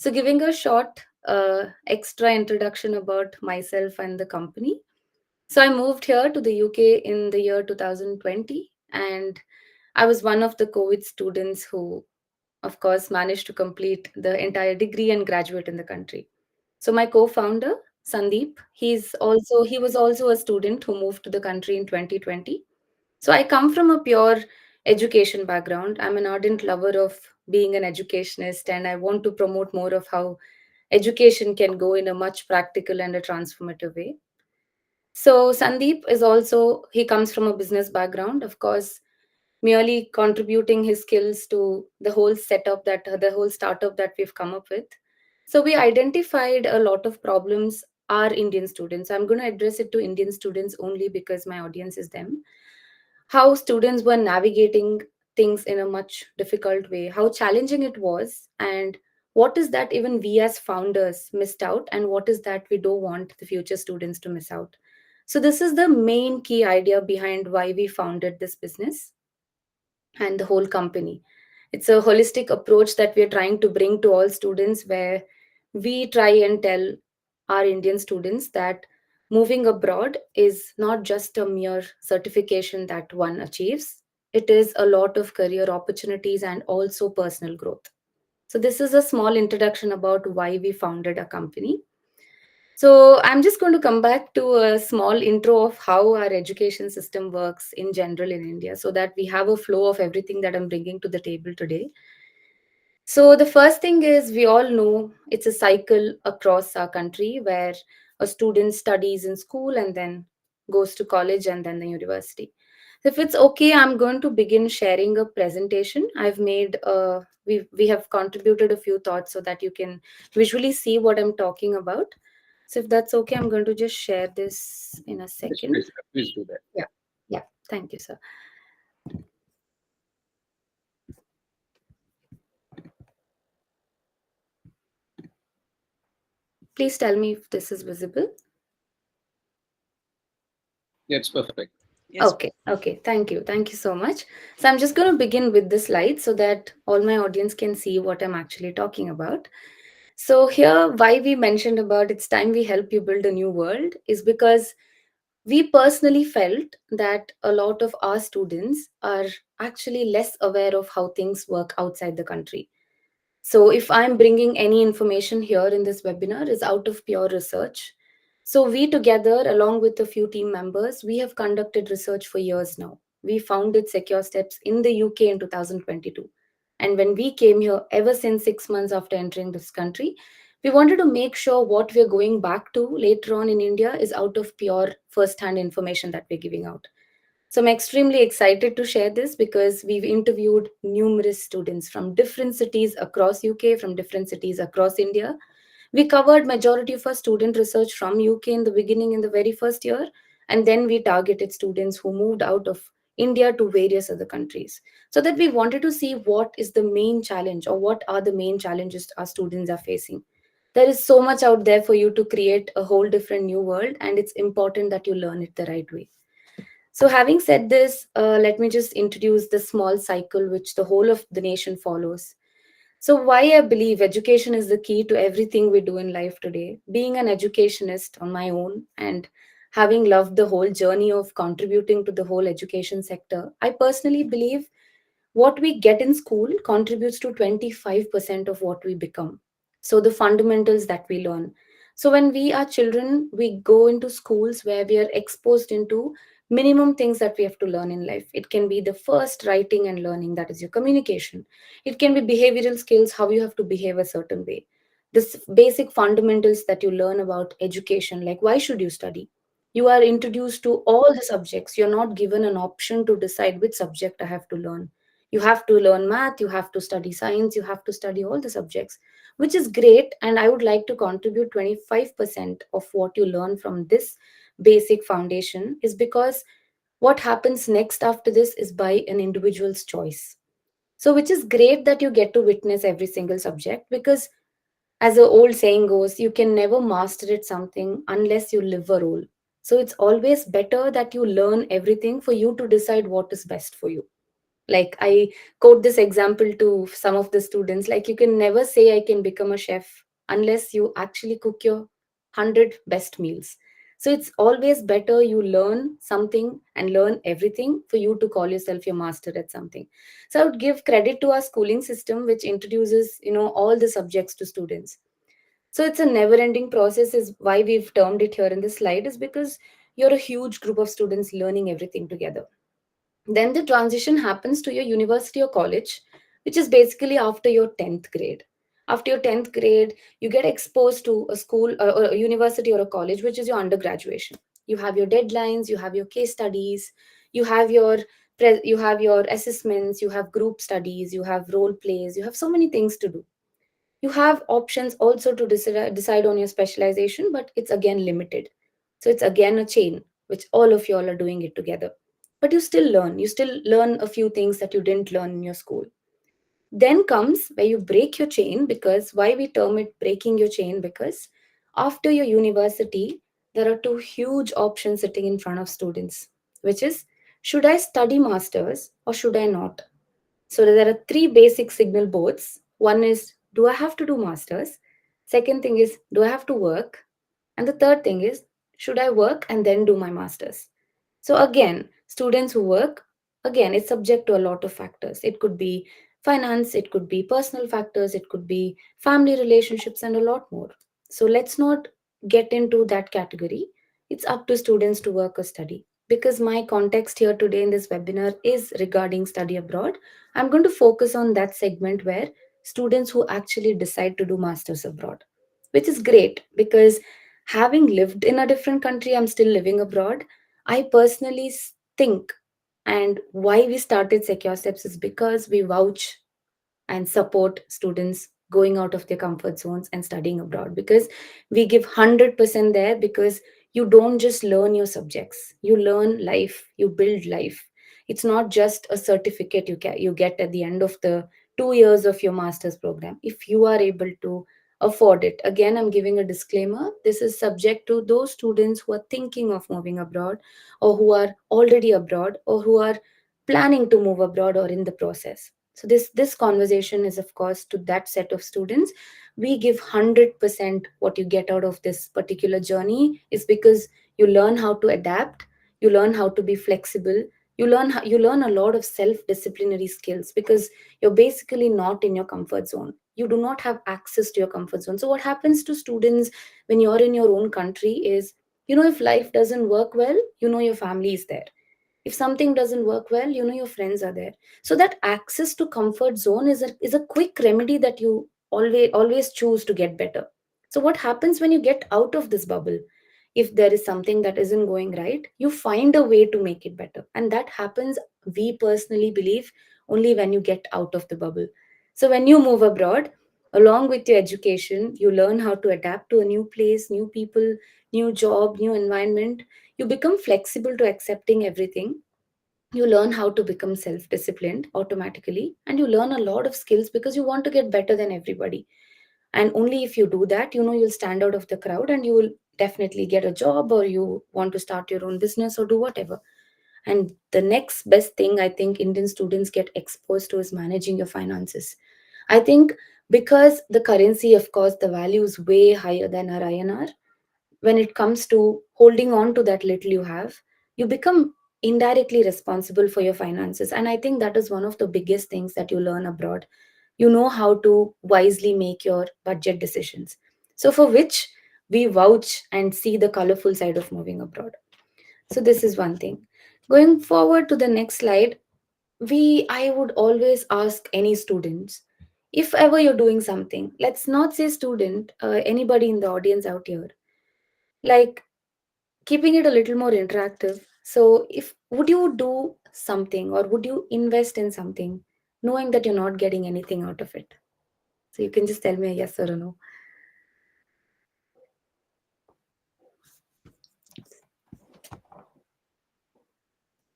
So, giving a short extra introduction about myself and the company. So, I moved here to the UK in the year 2020, and I was one of the COVID students who, of course, managed to complete the entire degree and graduate in the country. So, my co-founder Sandeep, he was also a student who moved to the country in 2020. So I come from a pure education background. I'm an ardent lover of being an educationist, and I want to promote more of how education can go in a much practical and a transformative way. So Sandeep is also, he comes from a business background, of course, merely contributing his skills to the whole setup the whole startup that we've come up with. So we identified a lot of problems our Indian students. I'm going to address it to Indian students only because my audience is them, how students were navigating things in a much difficult way, how challenging it was, and what is that even we as founders missed out, and what is that we don't want the future students to miss out. So, this is the main key idea behind why we founded this business and the whole company. It's a holistic approach that we're trying to bring to all students, where we try and tell our Indian students that moving abroad is not just a mere certification that one achieves, it is a lot of career opportunities and also personal growth. So, this is a small introduction about why we founded a company. So, I'm just going to come back to a small intro of how our education system works in general in India so that we have a flow of everything that I'm bringing to the table today. So, the first thing is we all know it's a cycle across our country where a student studies in school and then goes to college and then the university. If it's okay, I'm going to begin sharing a presentation. We have contributed a few thoughts so that you can visually see what I'm talking about. So if that's okay, I'm going to just share this in a Yes, second. please do that. Yeah. Yeah. Thank you, sir. Please tell me if this is visible. Yeah, it's perfect. Yes. Okay, okay. Thank you. Thank you so much. So I'm just going to begin with this slide so that all my audience can see what I'm actually talking about. So here, why we mentioned about it's time we help you build a new world is because we personally felt that a lot of our students are actually less aware of how things work outside the country. So if I'm bringing any information here in this webinar is out of pure research. So we together, along with a few team members, we have conducted research for years now. We founded Secure Steps in the UK in 2022. And when we came here, ever since 6 months after entering this country, we wanted to make sure what we're going back to later on in India is out of pure first-hand information that we're giving out. So I'm extremely excited to share this because we've interviewed numerous students from different cities across UK, from different cities across India. We covered majority of our student research from UK in the beginning in the very first year, and then we targeted students who moved out of India to various other countries. So that we wanted to see what is the main challenge or what are the main challenges our students are facing. There is so much out there for you to create a whole different new world, and it's important that you learn it the right way. So, having said this, let me just introduce the small cycle which the whole of the nation follows. So, why I believe education is the key to everything we do in life today. Being an educationist on my own and having loved the whole journey of contributing to the whole education sector, I personally believe what we get in school contributes to 25% of what we become. So, the fundamentals that we learn. So, when we are children, we go into schools where we are exposed into minimum things that we have to learn in life. It can be the first writing and learning, that is your communication. It can be behavioral skills, how you have to behave a certain way. This basic fundamentals that you learn about education, like why should you study? You are introduced to all the subjects. You're not given an option to decide which subject I have to learn. You have to learn math, you have to study science, you have to study all the subjects, which is great. And I would like to contribute 25% of what you learn from this basic foundation is because what happens next after this is by an individual's choice. So, which is great that you get to witness every single subject because, as the old saying goes, you can never master it something unless you live a role. So, it's always better that you learn everything for you to decide what is best for you. Like, I quote this example to some of the students, like, you can never say I can become a chef unless you actually cook your 100 best meals. So it's always better you learn something and learn everything for you to call yourself your master at something. So I would give credit to our schooling system, which introduces, all the subjects to students. So it's a never ending process, is why we've termed it here in this slide, is because you're a huge group of students learning everything together. Then the transition happens to your university or college, which is basically after your 10th grade. After your 10th grade, you get exposed to a school or a university or a college, which is your undergraduation. You have your deadlines, you have your case studies, you have your you have your assessments, you have group studies, you have role plays, you have so many things to do. You have options also to decide on your specialization, but it's again limited. So it's again a chain, which all of you all are doing it together. But you still learn. You still learn a few things that you didn't learn in your school. Then comes where you break your chain, because why we term it breaking your chain, because after your university, there are two huge options sitting in front of students, which is, should I study masters or should I not? So there are three basic signal boards. One is, do I have to do masters? Second thing is, do I have to work? And the third thing is, should I work and then do my masters? So again, students who work, again, it's subject to a lot of factors. It could be finance, it could be personal factors, it could be family relationships, and a lot more. So let's not get into that category. It's up to students to work or study. Because my context here today in this webinar is regarding study abroad, I'm going to focus on that segment where students who actually decide to do masters abroad, which is great because having lived in a different country, I'm still living abroad. I personally think, and why we started Secure Steps is because we vouch and support students going out of their comfort zones and studying abroad, because we give 100% there, because you don't just learn your subjects, you learn life, you build life. It's not just a certificate you get at the end of the 2 years of your master's program. If you are able to afford it, again, I'm giving a disclaimer, this is subject to those students who are thinking of moving abroad, or who are already abroad, or who are planning to move abroad, or in the process. So this conversation is, of course, to that set of students. We give 100% what you get out of this particular journey is because you learn how to adapt, you learn how to be flexible, you learn a lot of self disciplinary skills, because you're basically not in your comfort zone. You do not have access to your comfort zone. So what happens to students when you're in your own country is, if life doesn't work well, your family is there. If something doesn't work well, your friends are there. So that access to comfort zone is a quick remedy that you always choose to get better. So what happens when you get out of this bubble? If there is something that isn't going right, you find a way to make it better, and that happens, we personally believe, only when you get out of the bubble. So when you move abroad, along with your education, you learn how to adapt to a new place, new people, new job, new environment. You become flexible to accepting everything. You learn how to become self disciplined automatically, and you learn a lot of skills because you want to get better than everybody. And only if you do that, you'll stand out of the crowd, and you will definitely get a job, or you want to start your own business, or do whatever. And the next best thing I think Indian students get exposed to is managing your finances. I think because the currency, of course, the value is way higher than our INR. When it comes to holding on to that little you have, you become indirectly responsible for your finances. And I think that is one of the biggest things that you learn abroad. You know how to wisely make your budget decisions. So, for which we vouch and see the colorful side of moving abroad. So, this is one thing. Going forward to the next slide, I would always ask any students, if ever you're doing something, let's not say student, anybody in the audience out here, like, keeping it a little more interactive. So, if would you do something, or would you invest in something knowing that you're not getting anything out of it? So, you can just tell me a yes or a no.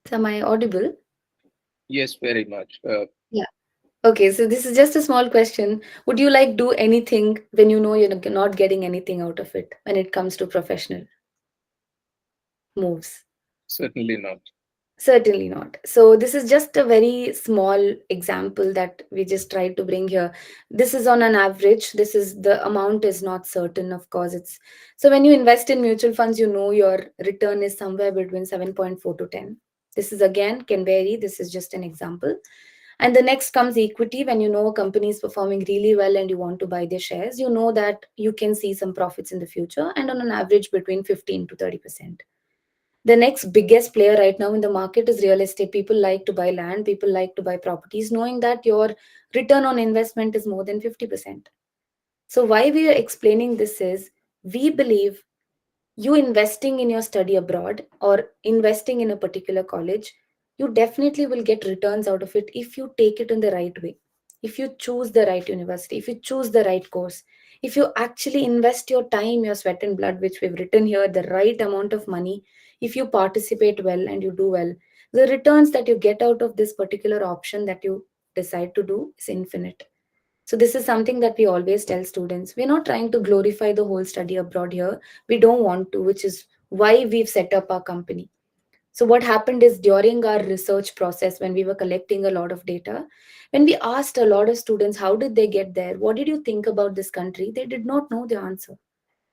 So, am I audible? Yes, very much. Yeah. Okay, so this is just a small question. Would you like do anything when you know you're not getting anything out of it when it comes to professional moves? Certainly not. Certainly not. So, this is just a very small example that we just tried to bring here. This is on an average. This is the amount is not certain, of course. It's so when you invest in mutual funds, you know your return is somewhere between 7.4 to 10. This is again can vary. This is just an example. And the next comes equity. When you know a company is performing really well and you want to buy their shares, you know that you can see some profits in the future and on an average between 15 to 30%. The next biggest player right now in the market is real estate. People like to buy land, people like to buy properties, knowing that your return on investment is more than 50%. So, why we are explaining this is we believe you investing in your study abroad or investing in a particular college, you definitely will get returns out of it if you take it in the right way, if you choose the right university, if you choose the right course, if you actually invest your time, your sweat and blood, which we've written here, the right amount of money, if you participate well and you do well, the returns that you get out of this particular option that you decide to do is infinite. So, this is something that we always tell students. We're not trying to glorify the whole study abroad here. We don't want to, which is why we've set up our company. So, what happened is during our research process, when we were collecting a lot of data, when we asked a lot of students, how did they get there? What did you think about this country? They did not know the answer.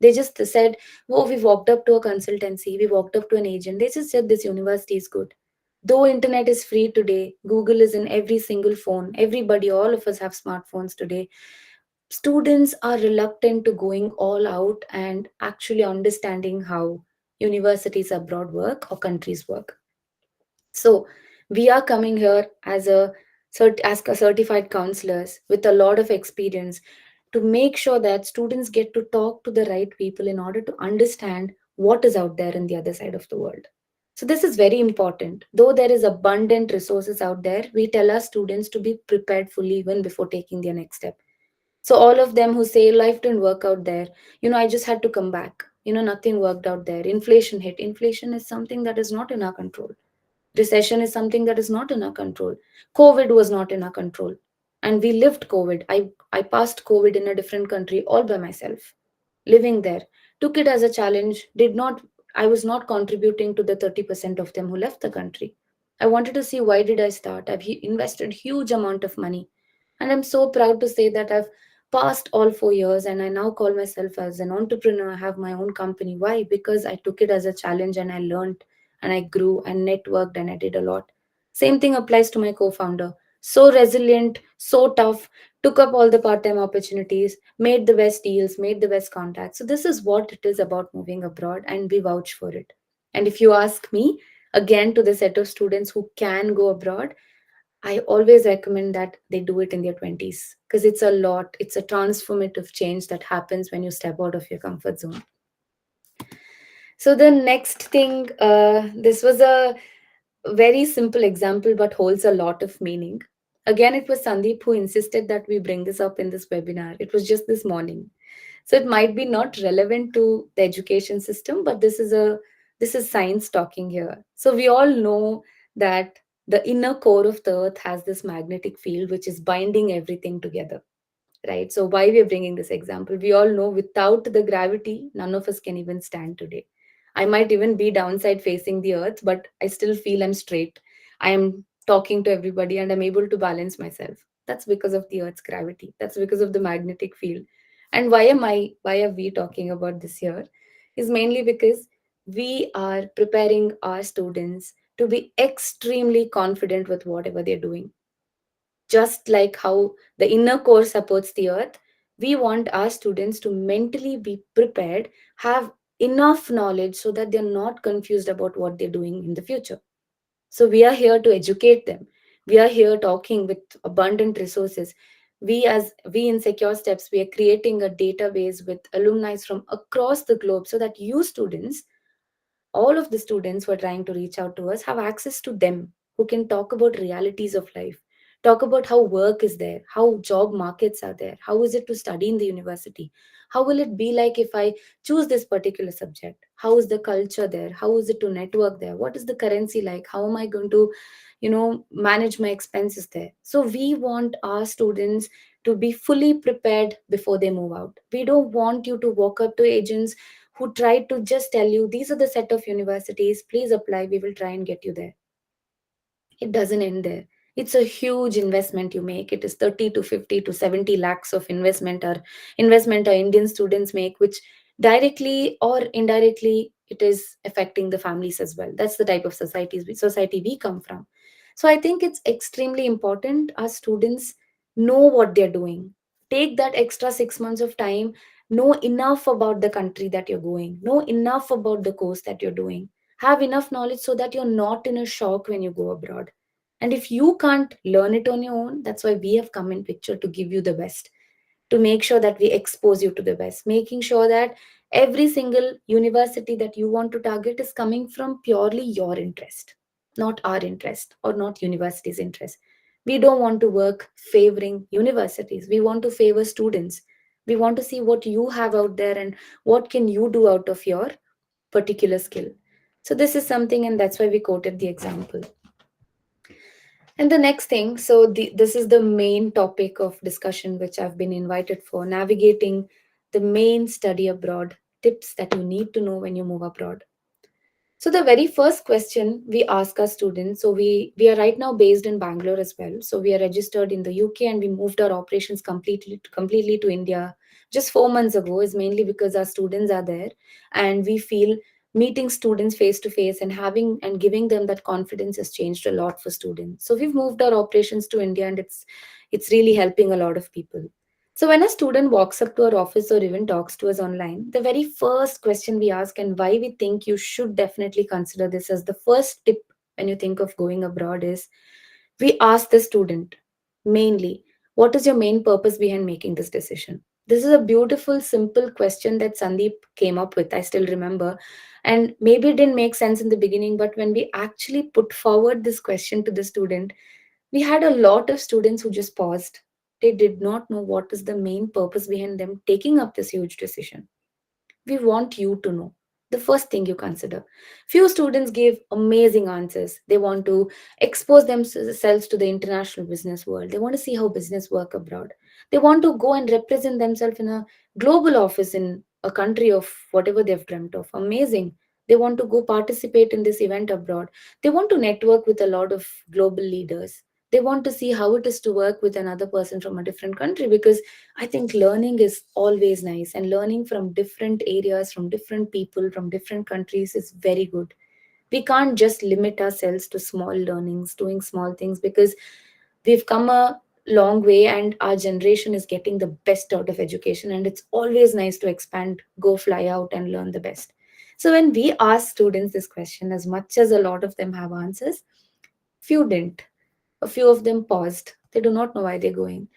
They just said, oh, we walked up to a consultancy, we walked up to an agent. They just said this university is good. Though internet is free today, Google is in every single phone. Everybody, all of us have smartphones today. Students are reluctant to going all out and actually understanding how universities abroad work or countries work. So we are coming here as a certified counselors with a lot of experience to make sure that students get to talk to the right people in order to understand what is out there in the other side of the world. So this is very important. Though there is abundant resources out there, we tell our students to be prepared fully even before taking their next step. So all of them who say life didn't work out there, I just had to come back. Nothing worked out there. Inflation hit. Inflation is something that is not in our control. Recession is something that is not in our control. COVID was not in our control. And we lived COVID. I passed COVID in a different country all by myself, living there. Took it as a challenge, did not, I was not contributing to the 30% of them who left the country. I wanted to see why did I start. I've invested huge amount of money. And I'm so proud to say that I've passed all 4 years and I now call myself as an entrepreneur. I have my own company. Why? Because I took it as a challenge and I learned and I grew and networked and I did a lot. Same thing applies to my co founder. So resilient, so tough, took up all the part time opportunities, made the best deals, made the best contacts. So, this is what it is about moving abroad, and we vouch for it. And if you ask me, again, to the set of students who can go abroad, I always recommend that they do it in their 20s because it's a lot, it's a transformative change that happens when you step out of your comfort zone. So the next thing, this was a very simple example but holds a lot of meaning. Again, it was Sandeep who insisted that we bring this up in this webinar. It was just this morning. So it might be not relevant to the education system, but this is science talking here. So we all know that the inner core of the earth has this magnetic field which is binding everything together, right? So why we're bringing this example, we all know without the gravity none of us can even stand today. I might even be downside facing the earth, but I still feel I'm straight. I am talking to everybody and I'm able to balance myself. That's because of the earth's gravity, that's because of the magnetic field. And why are we talking about this here is mainly because we are preparing our students to be extremely confident with whatever they're doing. Just like how the inner core supports the earth, we want our students to mentally be prepared, have enough knowledge so that they're not confused about what they're doing in the future. So we are here to educate them. We are here talking with abundant resources. We in Secure Steps, we are creating a database with alumni from across the globe so that you students, all of the students who are trying to reach out to us, have access to them who can talk about realities of life, talk about how work is there, how job markets are there, how is it to study in the university, how will it be like if I choose this particular subject, how is the culture there, how is it to network there, what is the currency like, how am I going to manage my expenses there. So we want our students to be fully prepared before they move out. We don't want you to walk up to agents who try to just tell you these are the set of universities, please apply, we will try and get you there. It doesn't end there. It's a huge investment you make. It is 30 to 50 to 70 lakhs of investment our Indian students make, which directly or indirectly it is affecting the families as well. That's the type of society we come from. So I think it's extremely important our students know what they're doing. Take that extra 6 months of time, know enough about the country that you're going, know enough about the course that you're doing, have enough knowledge so that you're not in a shock when you go abroad. And if you can't learn it on your own, that's why we have come in picture to give you the best, to make sure that we expose you to the best, making sure that every single university that you want to target is coming from purely your interest, not our interest or not university's interest. We don't want to work favoring universities. We want to favor students. We want to see what you have out there and what can you do out of your particular skill. So this is something, and that's why we quoted the example. And the next thing, so this is the main topic of discussion which I've been invited for, navigating the main study abroad tips that you need to know when you move abroad. So the very first question we ask our students, so we are right now based in Bangalore as well. So we are registered in the UK and we moved our operations completely to India just 4 months ago, is mainly because our students are there and we feel meeting students face to face and having and giving them that confidence has changed a lot for students. So we've moved our operations to India and it's really helping a lot of people. So, when a student walks up to our office or even talks to us online, the very first question we ask, and why we think you should definitely consider this as the first tip when you think of going abroad, is we ask the student mainly, what is your main purpose behind making this decision? This is a beautiful, simple question that Sandeep came up with. I still remember. And maybe it didn't make sense in the beginning, but when we actually put forward this question to the student, we had a lot of students who just paused. They did not know what is the main purpose behind them taking up this huge decision. We want you to know. The first thing you consider. Few students gave amazing answers. They want to expose themselves to the international business world. They want to see how business work abroad. They want to go and represent themselves in a global office in a country of whatever they've dreamt of. Amazing. They want to go participate in this event abroad. They want to network with a lot of global leaders. They want to see how it is to work with another person from a different country, because I think learning is always nice, and learning from different areas, from different people, from different countries is very good. We can't just limit ourselves to small learnings, doing small things, because we've come a long way and our generation is getting the best out of education. And it's always nice to expand, go fly out, and learn the best. So, when we ask students this question, as much as a lot of them have answers, few didn't. A few of them paused. They do not know why they're going.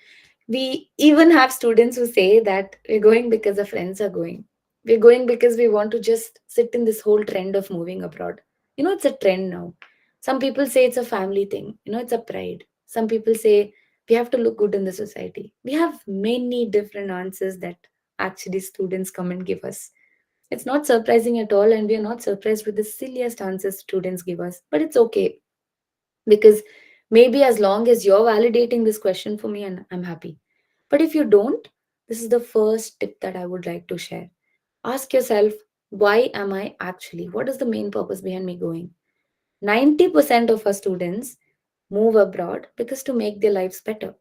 We even have students who say that we're going because our friends are going. We're going because we want to just sit in this whole trend of moving abroad. It's a trend now. Some people say it's a family thing, it's a pride. Some people say we have to look good in the society. We have many different answers that actually students come and give us. It's not surprising at all, and we are not surprised with the silliest answers students give us, but it's okay, because maybe as long as you're validating this question for me, and I'm happy. But if you don't, this is the first tip that I would like to share. Ask yourself, why am I actually, what is the main purpose behind me going? 90% of our students move abroad because to make their lives better.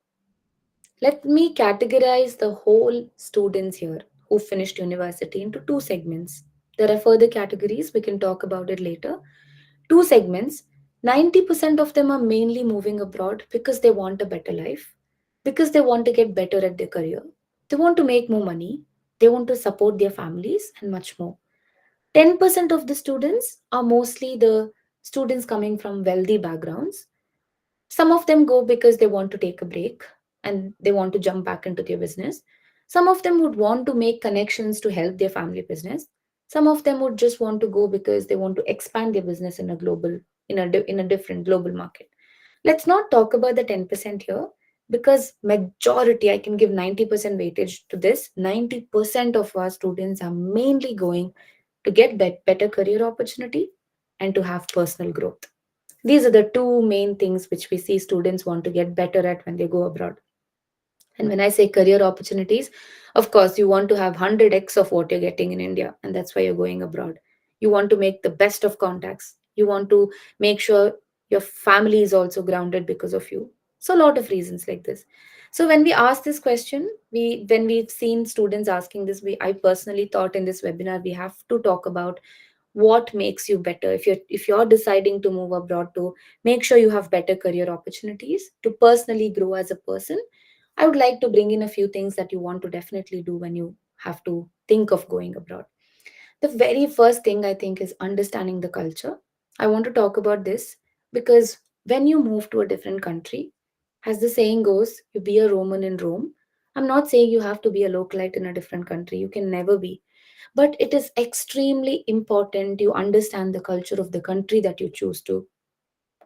Let me categorize the whole students here who finished university into two segments. There are further categories, we can talk about it later. Two segments. 90% of them are mainly moving abroad because they want a better life, because they want to get better at their career, they want to make more money, they want to support their families, and much more. 10% of the students are mostly the students coming from wealthy backgrounds. Some of them go because they want to take a break and they want to jump back into their business. Some of them would want to make connections to help their family business. Some of them would just want to go because they want to expand their business in a global, in a different global market. Let's not talk about the 10% here, because majority, I can give 90% weightage to this. 90% of our students are mainly going to get better career opportunity and to have personal growth. These are the two main things which we see students want to get better at when they go abroad. And when I say career opportunities, of course, you want to have 100x of what you're getting in India, and that's why you're going abroad. You want to make the best of contacts. You want to make sure Your family is also grounded because of you. So a lot of reasons like this. So when we ask this question, when we've seen students asking this, I personally thought in this webinar we have to talk about what makes you better. If you're deciding to move abroad to make sure you have better career opportunities, to personally grow as a person, I would like to bring in a few things that you want to definitely do when you have to think of going abroad. The very first thing I think is understanding the culture. I want to talk about this because when you move to a different country, as the saying goes, you be a Roman in Rome. I'm not saying you have to be a localite in a different country, you can never be. But it is extremely important you understand the culture of the country that you choose to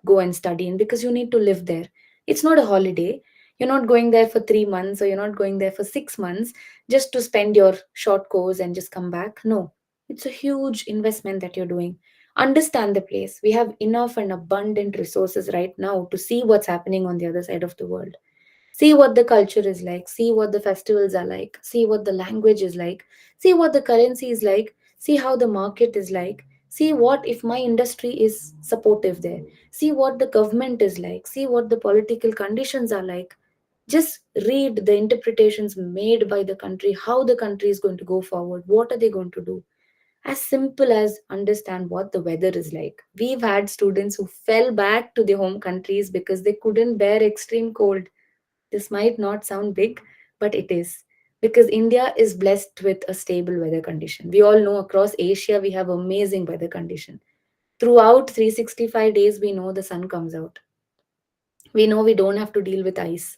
go and study in, because you need to live there. It's not a holiday. You're not going there for 3 months, or you're not going there for 6 months just to spend your short course and just come back. No, it's a huge investment that you're doing. Understand the place. We have enough and abundant resources right now to see what's happening on the other side of the world. See what the culture is like, see what the festivals are like, see what the language is like, see what the currency is like, see how the market is like, see what if my industry is supportive there, see what the government is like, see what the political conditions are like. Just read the interpretations made by the country, how the country is going to go forward, what are they going to do. As simple as understand what the weather is like. We've had students who fell back to their home countries because they couldn't bear extreme cold. This might not sound big, but it is. Because India is blessed with a stable weather condition. We all know across Asia we have amazing weather condition. Throughout 365 days, we know the sun comes out. We know we don't have to deal with ice.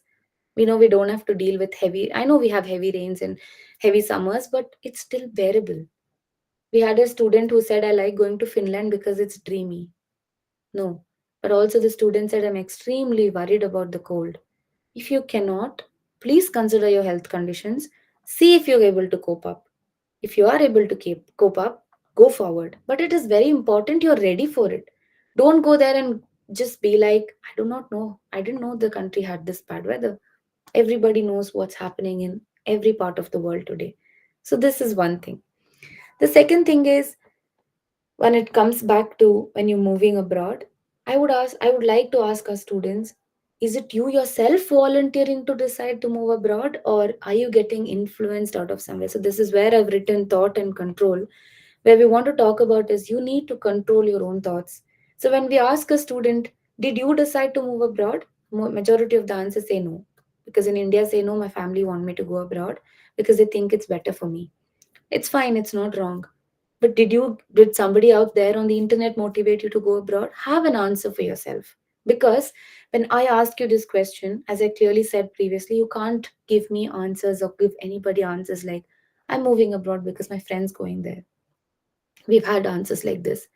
We know we don't have to deal with heavy. I know we have heavy rains and heavy summers, but it's still bearable. We had a student who said, I like going to Finland because it's dreamy. No. But also, the student said, I'm extremely worried about the cold. If you cannot, please consider your health conditions. See if you're able to cope up. If you are able to cope up, go forward. But it is very important you're ready for it. Don't go there and just be like, I do not know. I didn't know the country had this bad weather. Everybody knows what's happening in every part of the world today. So, this is one thing. The second thing is, when it comes back to when you're moving abroad, I would like to ask our students, is it you yourself volunteering to decide to move abroad, or are you getting influenced out of somewhere? So this is where I've written thought and control. Where we want to talk about is you need to control your own thoughts. So when we ask a student, did you decide to move abroad, majority of the answers say no. Because in India say no, my family want me to go abroad because they think it's better for me. It's fine, it's not wrong. But did somebody out there on the internet motivate you to go abroad? Have an answer for yourself. Because when I ask you this question, as I clearly said previously, you can't give me answers or give anybody answers like, I'm moving abroad because my friend's going there. We've had answers like this.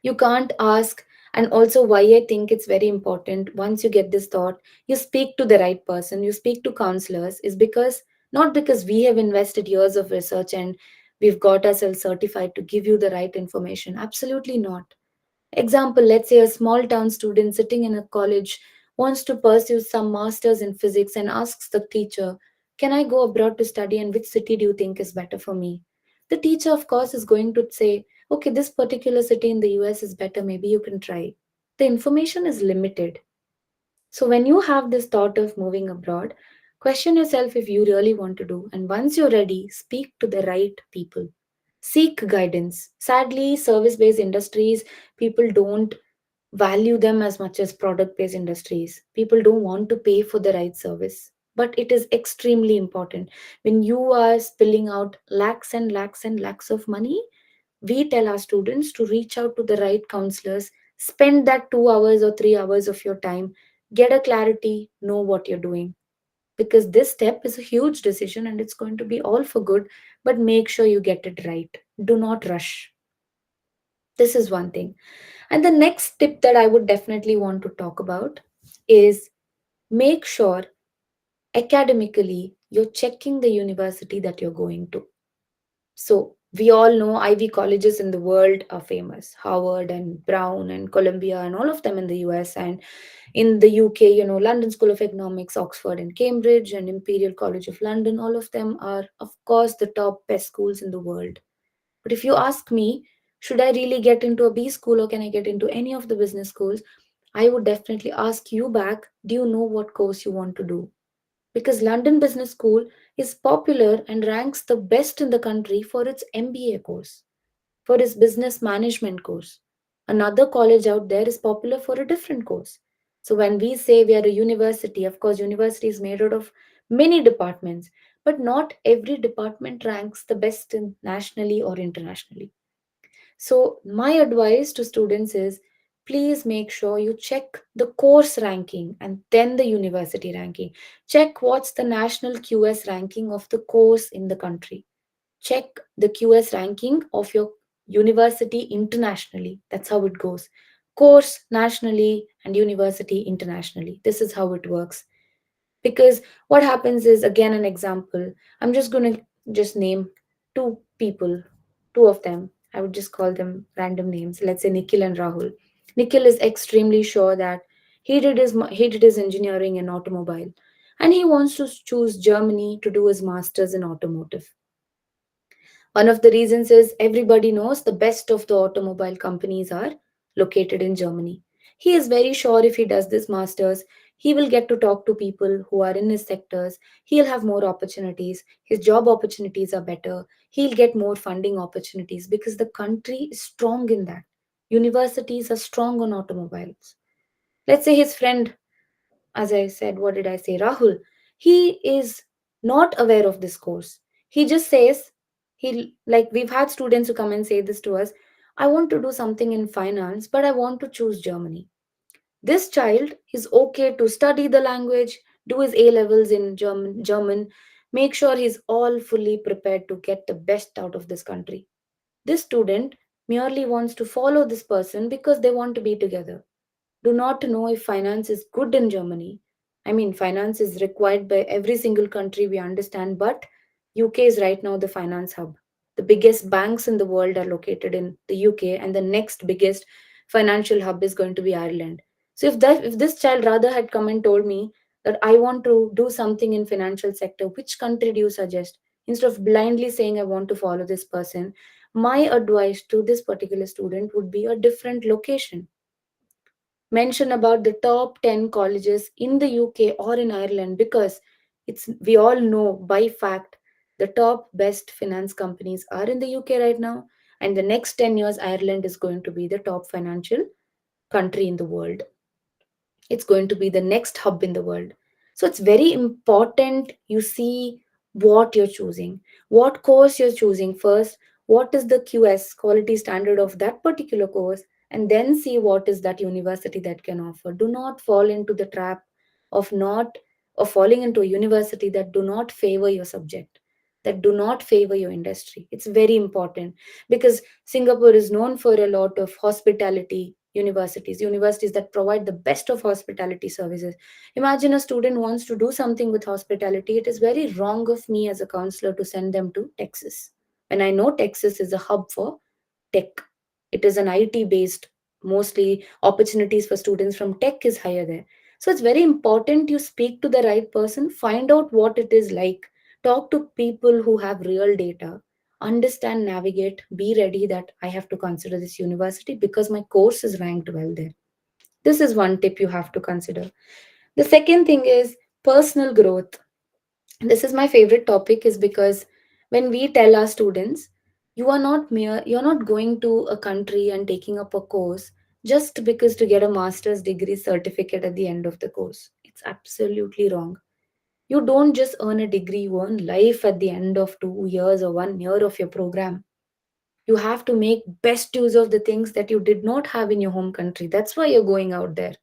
You can't ask. And also, why I think it's very important, once you get this thought, you speak to the right person, you speak to counselors, is because not because we have invested years of research and we've got ourselves certified to give you the right information. Absolutely not. Example, let's say a small town student sitting in a college wants to pursue some masters in physics and asks the teacher, can I go abroad to study, and which city do you think is better for me? The teacher, of course, is going to say, okay, this particular city in the US is better, maybe you can try. The information is limited. So when you have this thought of moving abroad, question yourself if you really want to do. And once you're ready, speak to the right people. Seek guidance. Sadly, service based industries, people don't value them as much as product based industries. People don't want to pay for the right service. But it is extremely important. When you are spilling out lakhs and lakhs and lakhs of money, we tell our students to reach out to the right counselors, spend that 2 hours or 3 hours of your time, get a clarity, know what you're doing. Because this step is a huge decision and it's going to be all for good, but make sure you get it right. Do not rush. This is one thing. And the next tip that I would definitely want to talk about is make sure academically you're checking the university that you're going to. So we all know Ivy colleges in the world are famous. Harvard and Brown and Columbia and all of them in the US, and in the UK, London School of Economics, Oxford and Cambridge and Imperial College of London, all of them are of course the top best schools in the world. But if you ask me, should I really get into a B school or can I get into any of the business schools? I would definitely ask you back, do you know what course you want to do? Because London Business School is popular and ranks the best in the country for its MBA course, for its business management course. Another college out there is popular for a different course. So when we say we are a university, of course, university is made out of many departments, but not every department ranks the best nationally or internationally. So, my advice to students is please make sure you check the course ranking and then the university ranking. Check what's the national QS ranking of the course in the country. Check the QS ranking of your university internationally. That's how it goes. Course nationally and university internationally. This is how it works. Because what happens is, again, an example. I'm just going to just name two people, two of them. I would just call them random names. Let's say Nikhil and Rahul. Nikhil is extremely sure that he did his engineering in automobile, and he wants to choose Germany to do his masters in automotive. One of the reasons is everybody knows the best of the automobile companies are located in Germany. He is very sure if he does this masters, he will get to talk to people who are in his sectors. He'll have more opportunities. His job opportunities are better. He'll get more funding opportunities because the country is strong in that. Universities are strong on automobiles. Let's say his friend, as I said, what did I say? Rahul, he is not aware of this course. He just says, like we've had students who come and say this to us, I want to do something in finance, but I want to choose Germany. This child is okay to study the language, do his A levels in German, make sure he's all fully prepared to get the best out of this country. This student merely wants to follow this person because they want to be together. Do not know if finance is good in Germany. I mean, finance is required by every single country, we understand, but UK is right now the finance hub. The biggest banks in the world are located in the UK, and the next biggest financial hub is going to be Ireland. So if this child rather had come and told me that I want to do something in financial sector, which country do you suggest? Instead of blindly saying I want to follow this person, my advice to this particular student would be a different location. Mention about the top 10 colleges in the UK or in Ireland, because it's we all know by fact the top best finance companies are in the UK right now, and the next 10 years Ireland is going to be the top financial country in the world. It's going to be the next hub in the world. So it's very important you see what you're choosing, what course you're choosing first, what is the QS quality standard of that particular course, and then see what is that university that can offer. Do not fall into the trap of not of falling into a university that do not favor your subject, that do not favor your industry. It's very important because Singapore is known for a lot of hospitality universities that provide the best of hospitality services. Imagine a student wants to do something with hospitality. It is very wrong of me as a counselor to send them to Texas when I know Texas is a hub for tech. It is an IT based, mostly opportunities for students from tech is higher there. So it's very important you speak to the right person, find out what it is like, talk to people who have real data, understand, navigate, be ready that I have to consider this university because my course is ranked well there. This is one tip you have to consider. The second thing is personal growth. This is my favorite topic is because when we tell our students, you're not going to a country and taking up a course just because to get a master's degree certificate at the end of the course. It's absolutely wrong. You don't just earn a degree, you earn life at the end of 2 years or 1 year of your program. You have to make best use of the things that you did not have in your home country. That's why you're going out there.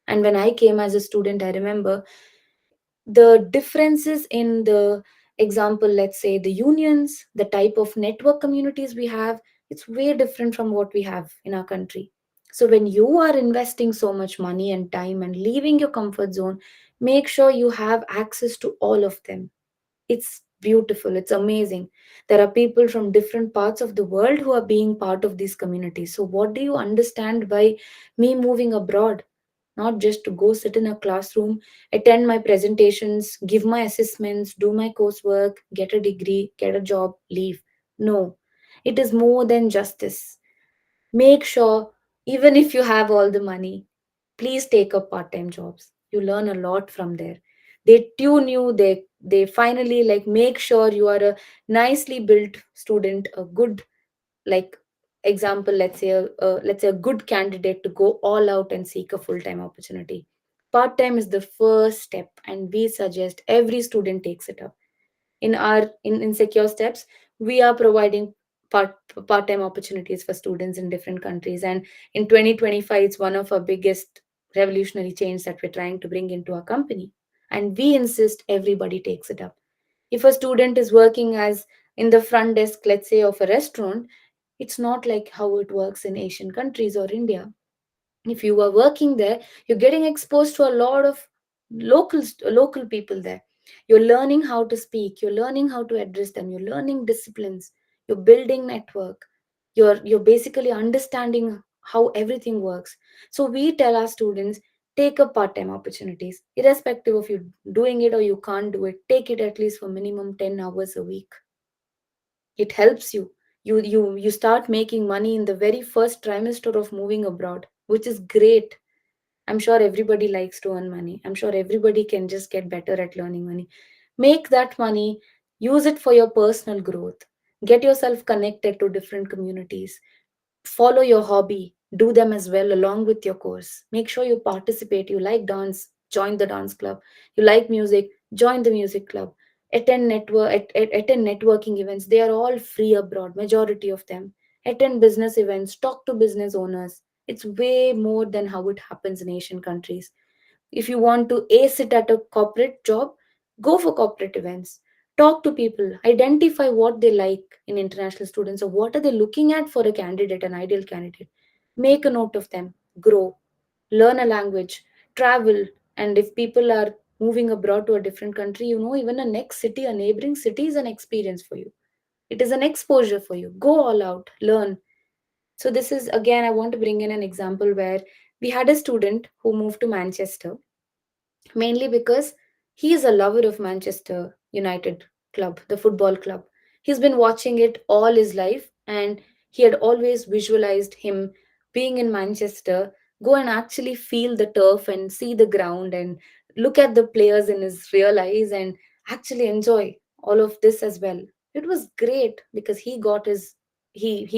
And when I came as a student, I remember the differences in the example, let's say the unions, the type of network communities we have, it's way different from what we have in our country. So when you are investing so much money and time and leaving your comfort zone, make sure you have access to all of them. It's beautiful, it's amazing. There are people from different parts of the world who are being part of these communities. So what do you understand by me moving abroad? Not just to go sit in a classroom, attend my presentations, give my assessments, do my coursework, get a degree, get a job, leave. No, it is more than just this. Make sure, even if you have all the money, please take up part-time jobs. You learn a lot from there. They tune you, they finally like make sure you are a nicely built student, a good, like, example, let's say a good candidate to go all out and seek a full-time opportunity. Part-time is the first step, and we suggest every student takes it up. In secure steps, we are providing part part-time opportunities for students in different countries, and in 2025 it's one of our biggest revolutionary change that we're trying to bring into our company, and we insist everybody takes it up. If a student is working as in the front desk, let's say, of a restaurant, it's not like how it works in Asian countries or India. If you are working there, you're getting exposed to a lot of local people there. You're learning how to speak, you're learning how to address them, you're learning disciplines, you're building network, you're basically understanding how everything works. So we tell our students, take up part-time opportunities, irrespective of you doing it or you can't do it, take it at least for minimum 10 hours a week. It helps you. You start making money in the very first trimester of moving abroad, which is great. I'm sure everybody likes to earn money. I'm sure everybody can just get better at learning money. Make that money, use it for your personal growth. Get yourself connected to different communities. Follow your hobby, do them as well along with your course. Make sure you participate. You like dance, join the dance club. You like music, join the music club. Attend networking events. They are all free abroad, majority of them. Attend business events, talk to business owners. It's way more than how it happens in Asian countries. If you want to ace it at a corporate job, go for corporate events. Talk to people, identify what they like in international students or what are they looking at for a candidate, an ideal candidate. Make a note of them, grow, learn a language, travel, and if people are moving abroad to a different country, even a next city, a neighboring city is an experience for you. It is an exposure for you. Go all out, learn. So this is again, I want to bring in an example where we had a student who moved to Manchester mainly because he is a lover of Manchester United club, the football club. He's been watching it all his life, and he had always visualized him being in Manchester, go and actually feel the turf and see the ground and look at the players in his real eyes and actually enjoy all of this as well. It was great because he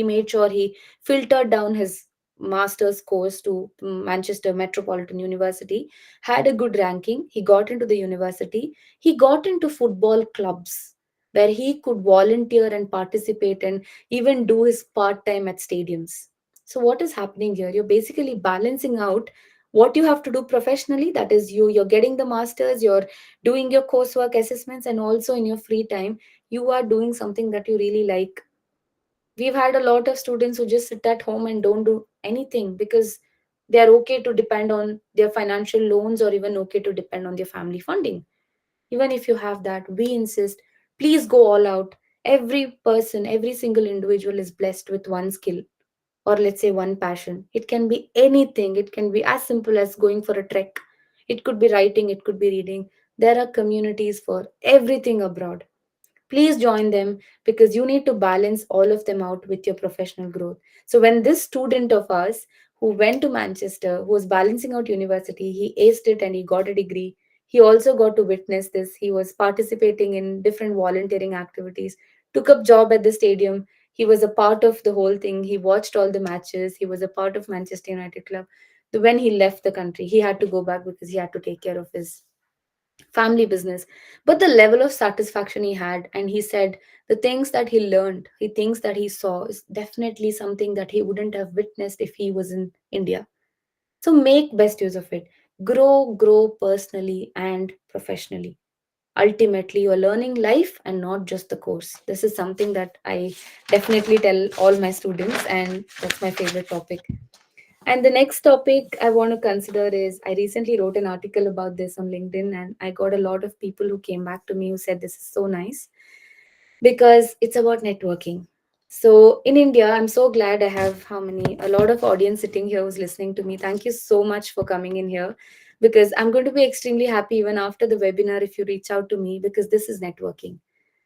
made sure he filtered down his master's course to Manchester Metropolitan University, had a good ranking. He got into the university. He got into football clubs where he could volunteer and participate and even do his part time at stadiums. So, what is happening here? You're basically balancing out what you have to do professionally. That is, you're getting the masters, you're doing your coursework assessments, and also in your free time, you are doing something that you really like. We've had a lot of students who just sit at home and don't do anything because they are okay to depend on their financial loans or even okay to depend on their family funding. Even if you have that, we insist, please go all out. Every person, every single individual is blessed with one skill or let's say one passion. It can be anything, it can be as simple as going for a trek, it could be writing, it could be reading. There are communities for everything abroad. Please join them because you need to balance all of them out with your professional growth. So when this student of ours who went to Manchester, who was balancing out university, he aced it and he got a degree. He also got to witness this. He was participating in different volunteering activities, took up job at the stadium. He was a part of the whole thing. He watched all the matches. He was a part of Manchester United club. When he left the country, he had to go back because he had to take care of his family business. But the level of satisfaction he had, and he said the things that he learned, he things that he saw, is definitely something that he wouldn't have witnessed if he was in India. So make best use of it. Grow personally and professionally. Ultimately, you're learning life and not just the course. This is something that I definitely tell all my students, and that's my favorite topic. And the next topic I want to consider is, I recently wrote an article about this on LinkedIn, and I got a lot of people who came back to me who said this is so nice because it's about networking. So in India, I'm so glad I have a lot of audience sitting here who's listening to me. Thank you so much for coming in here because I'm going to be extremely happy even after the webinar if you reach out to me because this is networking.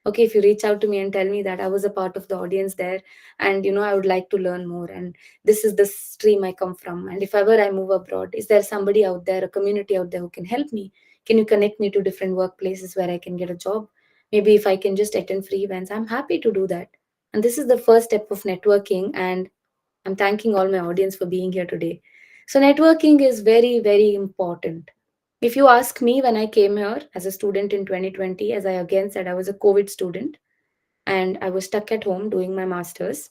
Okay, if you reach out to me and tell me that I was a part of the audience there, and I would like to learn more, and this is the stream I come from, and if ever I move abroad, is there somebody out there, a community out there who can help me? Can you connect me to different workplaces where I can get a job? Maybe if I can just attend free events, I'm happy to do that. And this is the first step of networking, and I'm thanking all my audience for being here today. So, networking is very, very important. If you ask me, when I came here as a student in 2020, as I again said, I was a COVID student and I was stuck at home doing my master's.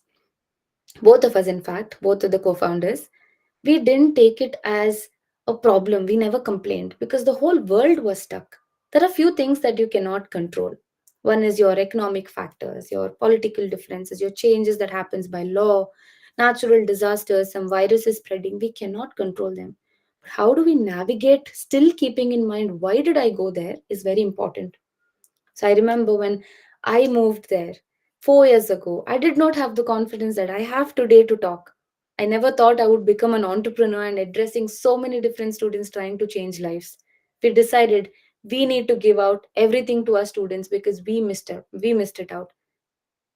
Both of us, in fact, both of the co founders, we didn't take it as a problem. We never complained because the whole world was stuck. There are few things that you cannot control. One is your economic factors, your political differences, your changes that happens by law, natural disasters, some viruses spreading. We cannot control them. But how do we navigate still keeping in mind why did I go there is very important. So I remember when I moved there 4 years ago, I did not have the confidence that I have today to talk. I never thought I would become an entrepreneur and addressing so many different students trying to change lives. We decided we need to give out everything to our students because we missed it out.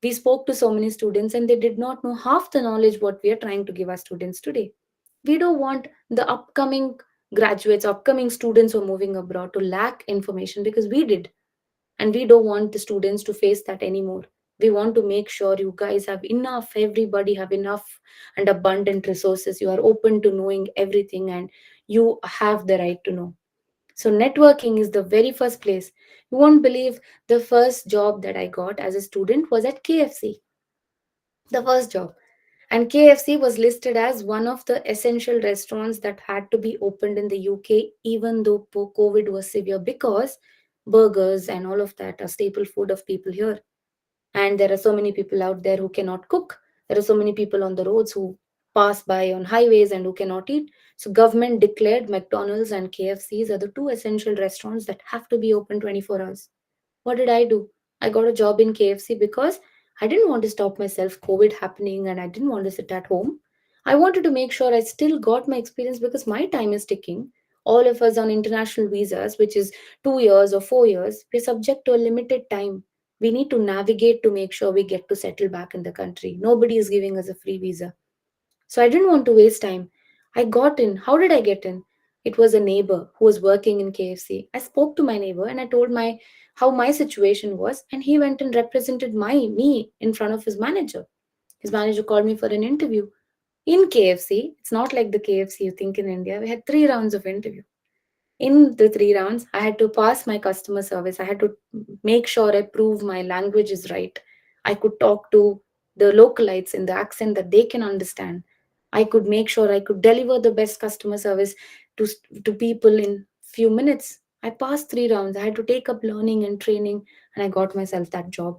We spoke to so many students and they did not know half the knowledge what we are trying to give our students today. We don't want the upcoming graduates, upcoming students who are moving abroad to lack information because we did, and we don't want the students to face that anymore. We want to make sure you guys have enough, everybody have enough and abundant resources. You are open to knowing everything and you have the right to know. So networking is the very first place. You won't believe, the first job that I got as a student was at KFC. The first job. And KFC was listed as one of the essential restaurants that had to be opened in the UK, even though COVID was severe, because burgers and all of that are staple food of people here. And there are so many people out there who cannot cook. There are so many people on the roads who pass by on highways and who cannot eat. So government declared McDonald's and KFCs are the two essential restaurants that have to be open 24 hours. What did I do? I got a job in KFC because I didn't want to stop myself COVID happening and I didn't want to sit at home. I wanted to make sure I still got my experience because my time is ticking. All of us on international visas, which is 2 years or 4 years, we're subject to a limited time. We need to navigate to make sure we get to settle back in the country. Nobody is giving us a free visa. So I didn't want to waste time. I got in. How did I get in? It was a neighbor who was working in KFC. I spoke to my neighbor and I told my how my situation was, and he went and represented me in front of his manager. His manager called me for an interview in KFC. It's not like the KFC you think in India. We had 3 rounds of interview. In the 3 rounds, I had to pass my customer service. I had to make sure I prove my language is right. I could talk to the localites in the accent that they can understand. I could make sure I could deliver the best customer service to to people in few minutes. I passed 3 rounds. I had to take up learning and training, and I got myself that job.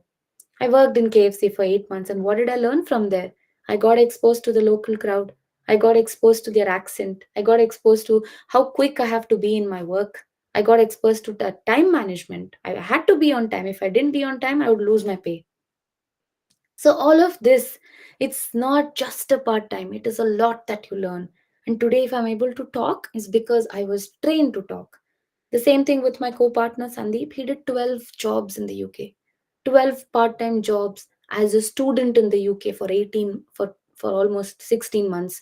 I worked in KFC for 8 months, and what did I learn from there? I got exposed to the local crowd. I got exposed to their accent. I got exposed to how quick I have to be in my work. I got exposed to the time management. I had to be on time. If I didn't be on time, I would lose my pay. So, all of this, it's not just a part time, it is a lot that you learn. And today, if I'm able to talk, it's because I was trained to talk. The same thing with my co partner Sandeep. He did 12 jobs in the UK, 12 part time jobs as a student in the UK for 18, for almost 16 months.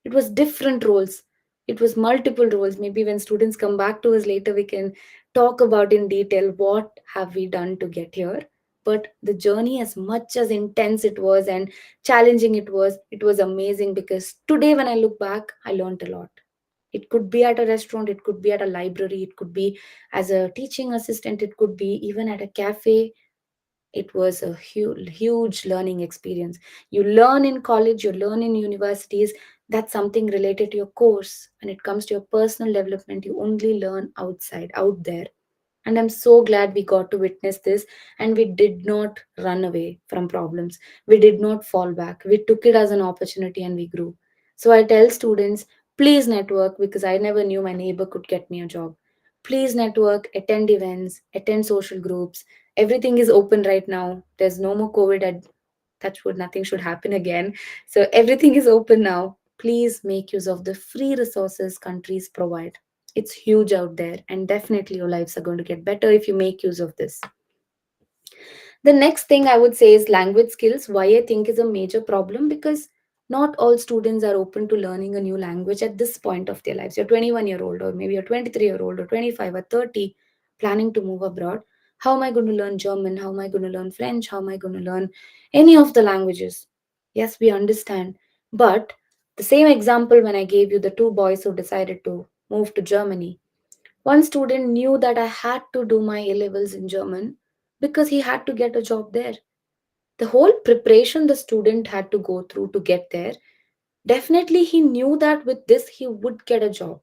It was different roles. It was multiple roles. Maybe when students come back to us later, we can talk about in detail what have we done to get here. But the journey, as much as intense it was and challenging it was amazing because today when I look back, I learned a lot. It could be at a restaurant, it could be at a library, it could be as a teaching assistant, it could be even at a cafe. It was a huge learning experience. You learn in college, you learn in universities. That's something related to your course. When it comes to your personal development, you only learn outside, out there. And I'm so glad we got to witness this, and we did not run away from problems. We did not fall back. We took it as an opportunity and we grew. So I tell students, please network, because I never knew my neighbor could get me a job. Please network, attend events, attend social groups. Everything is open right now. There's no more COVID. Touch wood, nothing should happen again. So everything is open now. Please make use of the free resources countries provide. It's huge out there, and definitely your lives are going to get better if you make use of this. The next thing I would say is language skills. Why I think is a major problem, because not all students are open to learning a new language at this point of their lives. You're 21-year-old, or maybe you're 23-year-old, or 25 or 30, planning to move abroad. How am I going to learn German? How am I going to learn French? How am I going to learn any of the languages? Yes, we understand. But the same example when I gave you the two boys who decided to move to Germany, one student knew that I had to do my A levels in German because he had to get a job there. The whole preparation the student had to go through to get there, definitely he knew that with this he would get a job.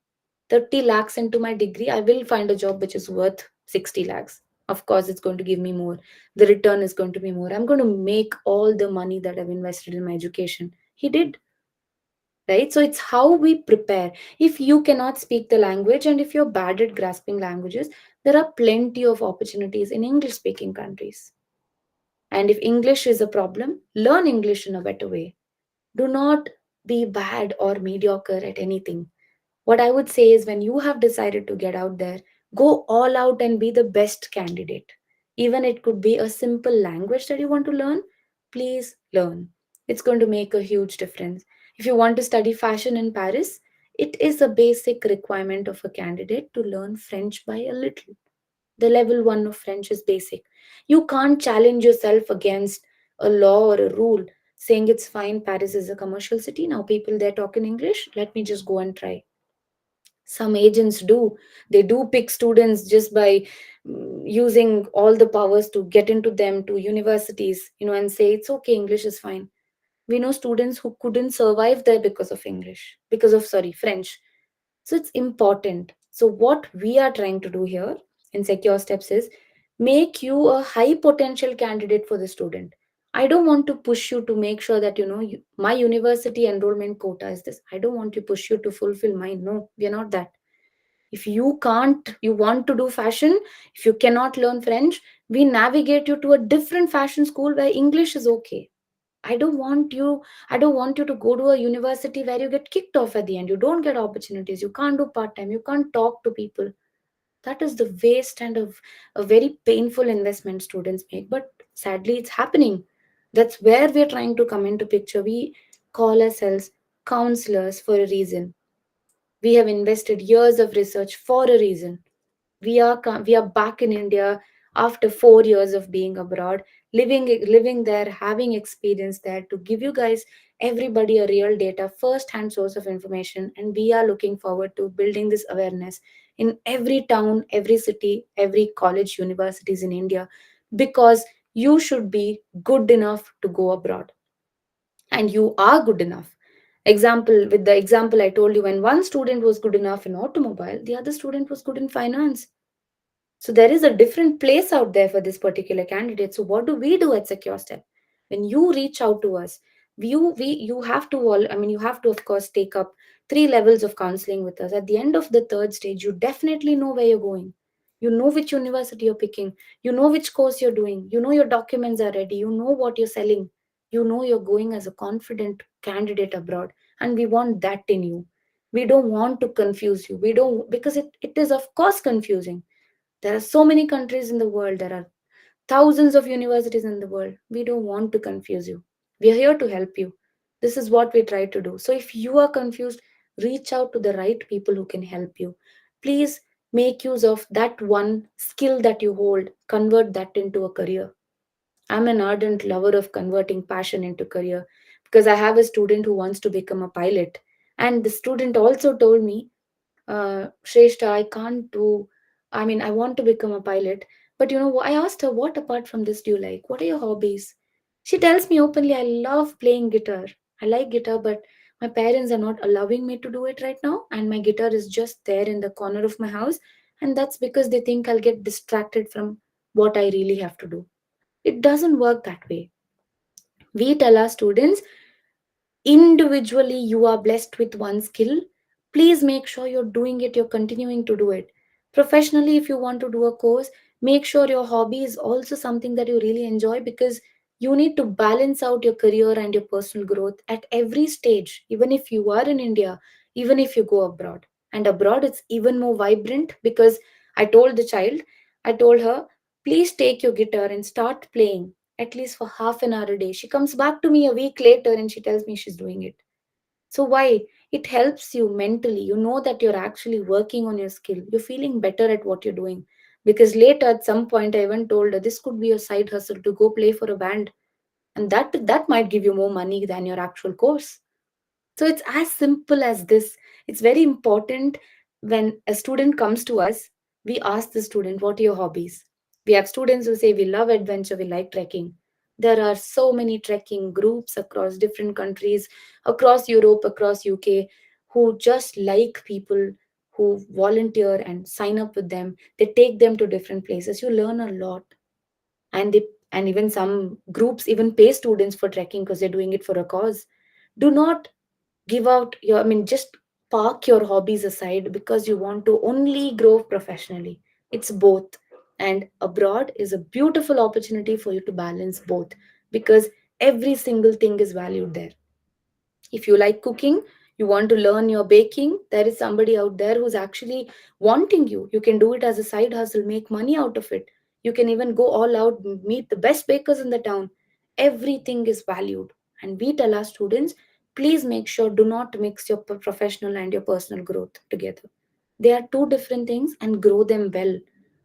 30 lakhs into my degree, I will find a job which is worth 60 lakhs. Of course, it's going to give me more. The return is going to be more. I'm going to make all the money that I've invested in my education. He did, right? So it's how we prepare. If you cannot speak the language and if you're bad at grasping languages, there are plenty of opportunities in English speaking countries. And if English is a problem, learn English in a better way. Do not be bad or mediocre at anything. What I would say is, when you have decided to get out there, go all out and be the best candidate. Even it could be a simple language that you want to learn, please learn. It's going to make a huge difference. If you want to study fashion in Paris, it is a basic requirement of a candidate to learn French by a little. The level 1 of French is basic. You can't challenge yourself against a law or a rule saying it's fine, Paris is a commercial city, now people there talk in English, let me just go and try. Some agents do. They do pick students just by using all the powers to get into them to universities, and say it's okay, English is fine. We know students who couldn't survive there because of English, because of, sorry, French. So it's important. So what we are trying to do here in Secure Steps is make you a high potential candidate for the student. I don't want to push you to make sure that my university enrollment quota is this. I don't want to push you to fulfill mine. No, we are not that. If you can't, you want to do fashion, if you cannot learn French, we navigate you to a different fashion school where English is okay. I don't want you to go to a university where you get kicked off at the end. You don't get opportunities. You can't do part time. You can't talk to people. That is the waste and of a very painful investment students make. But sadly, it's happening. That's where we're trying to come into picture. We call ourselves counselors for a reason. We have invested years of research for a reason. We are back in India after 4 years of being abroad, living there, having experience there, to give you guys, everybody, a real data first hand source of information. And we are looking forward to building this awareness in every town, every city, every college, universities in India, because you should be good enough to go abroad, and you are good enough. Example, with the example I told you, when one student was good enough in automobile, the other student was good in finance. So there is a different place out there for this particular candidate. So what do we do at Secure Step? When you reach out to us, you have to all I mean you have to, of course, take up 3 levels of counseling with us. At the end of the third stage, you definitely know where you're going. You know which university you're picking. You know which course you're doing. You know your documents are ready. You know what you're selling. You know you're going as a confident candidate abroad. And we want that in you. We don't want to confuse you. We don't, because it is of course confusing. There are so many countries in the world. There are thousands of universities in the world. We don't want to confuse you. We are here to help you. This is what we try to do. So if you are confused, reach out to the right people who can help you. Please make use of that one skill that you hold, convert that into a career. I'm an ardent lover of converting passion into career, because I have a student who wants to become a pilot. And the student also told me, Shrestha, I can't do, I mean, I want to become a pilot. But I asked her, what apart from this do you like? What are your hobbies? She tells me openly, I love playing guitar. I like guitar, but my parents are not allowing me to do it right now. And my guitar is just there in the corner of my house. And that's because they think I'll get distracted from what I really have to do. It doesn't work that way. We tell our students, individually you are blessed with one skill, please make sure you're doing it, you're continuing to do it. Professionally, if you want to do a course, make sure your hobby is also something that you really enjoy, because you need to balance out your career and your personal growth at every stage, even if you are in India, even if you go abroad. And abroad it's even more vibrant, because I told the child, I told her, Please take your guitar and start playing at least for half an hour a day. She comes back to me a week later and she tells me she's doing it. So, why? It helps you mentally. You know that you're actually working on your skill. You're feeling better at what you're doing. Because later, at some point, I even told her this could be a side hustle to go play for a band. And that might give you more money than your actual course. So it's as simple as this. It's very important when a student comes to us, we ask the student, what are your hobbies? We have students who say, we love adventure, we like trekking. There are so many trekking groups across different countries, across Europe, across UK, who just like people who volunteer and sign up with them. They take them to different places. You learn a lot. And even some groups even pay students for trekking because they're doing it for a cause. Do not give out your, I mean, just park your hobbies aside because you want to only grow professionally. It's both. And abroad is a beautiful opportunity for you to balance both because every single thing is valued there. If you like cooking, you want to learn your baking, there is somebody out there who's actually wanting you. You can do it as a side hustle, make money out of it. You can even go all out, meet the best bakers in the town. Everything is valued. And we tell our students, please make sure do not mix your professional and your personal growth together. They are two different things and grow them well.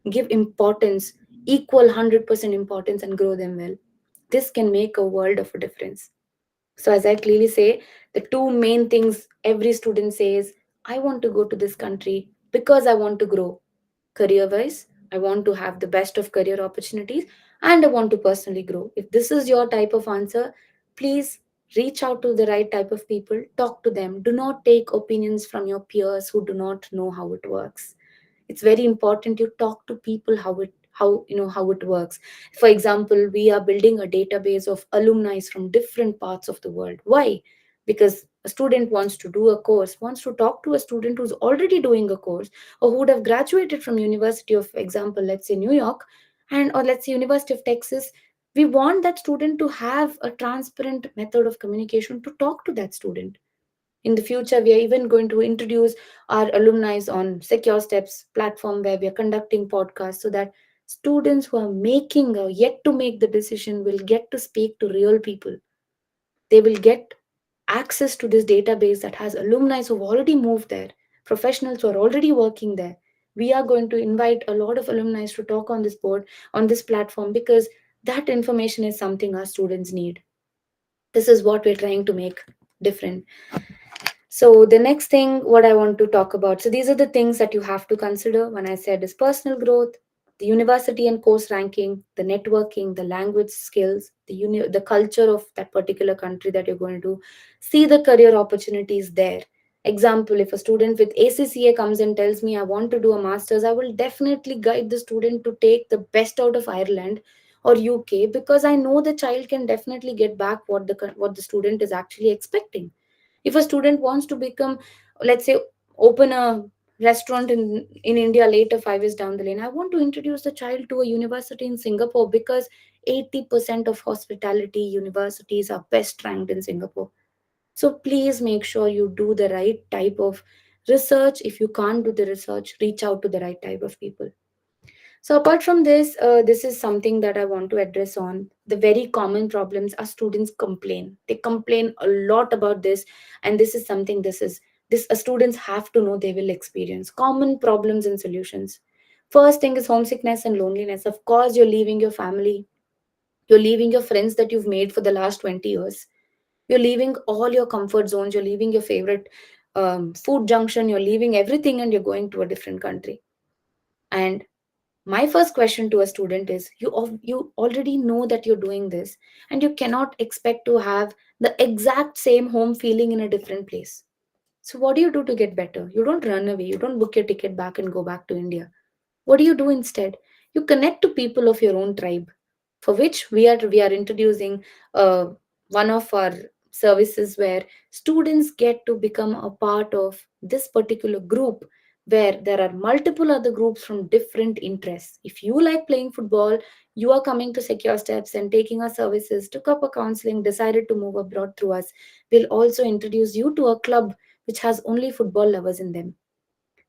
Give importance, equal 100% importance, and grow them well. This can make a world of a difference. So, as I clearly say, the two main things every student says, I want to go to this country because I want to grow career wise. I want to have the best of career opportunities and I want to personally grow. If this is your type of answer, please reach out to the right type of people, talk to them. Do not take opinions from your peers who do not know how it works. It's very important you talk to people how it works. For example, we are building a database of alumni from different parts of the world. Why? Because a student wants to do a course, wants to talk to a student who's already doing a course or who would have graduated from University of example, let's say New York, and or let's say University of Texas. We want that student to have a transparent method of communication to talk to that student. In the future, we are even going to introduce our alumni on Secure Steps platform where we are conducting podcasts so that students who are making or yet to make the decision will get to speak to real people. They will get access to this database that has alumni who've already moved there, professionals who are already working there. We are going to invite a lot of alumni to talk on this board, on this platform, because that information is something our students need. This is what we're trying to make different. So the next thing what I want to talk about. So these are the things that you have to consider when I said is personal growth, the university and course ranking, the networking, the language skills, the culture of that particular country that you're going to see the career opportunities there. Example, if a student with ACCA comes and tells me I want to do a master's, I will definitely guide the student to take the best out of Ireland or UK because I know the child can definitely get back what the student is actually expecting. If a student wants to become, let's say, open a restaurant in India later 5 years down the lane, I want to introduce the child to a university in Singapore because 80% of hospitality universities are best ranked in Singapore. So please make sure you do the right type of research. If you can't do the research, reach out to the right type of people. So apart from this, this is something that I want to address on. The very common problems are students complain. They complain a lot about this, and this is something this students have to know they will experience. Common problems and solutions. First thing is homesickness and loneliness. Of course, you're leaving your family, you're leaving your friends that you've made for the last 20 years. You're leaving all your comfort zones, you're leaving your favorite food junction, you're leaving everything and you're going to a different country. And my first question to a student is you already know that you're doing this and you cannot expect to have the exact same home feeling in a different place. So what do you do to get better? You don't run away, you don't book your ticket back and go back to India. What do you do instead? You connect to people of your own tribe, for which we are introducing uh, one of our services where students get to become a part of this particular group where there are multiple other groups from different interests. If you like playing football, you are coming to Secure Steps and taking our services, took up a counseling, decided to move abroad through us. We'll also introduce you to a club which has only football lovers in them.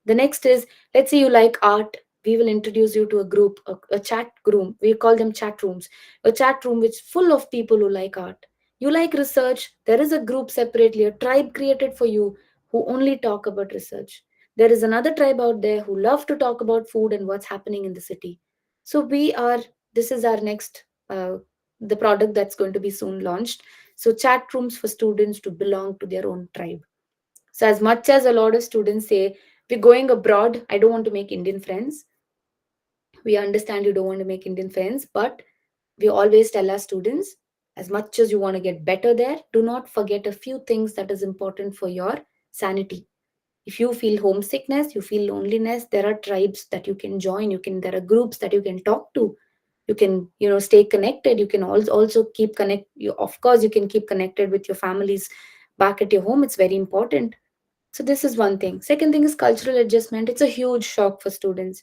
The next is, let's say you like art, We will introduce you to a group, a chat room. We call them chat rooms. A chat room which is full of people who like art. You like research, there is a group separately, a tribe created for you who only talk about research. There is another tribe out there who love to talk about food and what's happening in the city. So we are, this is our next, the product that's going to be soon launched. So chat rooms for students to belong to their own tribe. So as much as a lot of students say, we're going abroad, I don't want to make Indian friends. We understand you don't want to make Indian friends, but we always tell our students, as much as you want to get better there, do not forget a few things that is important for your sanity. If you feel homesickness, you feel loneliness, there are tribes that you can join. There are groups that you can talk to. You can, stay connected. You can also keep connect. Of course, you can keep connected with your families back at your home. It's very important. So this is one thing. Second thing is cultural adjustment. It's a huge shock for students.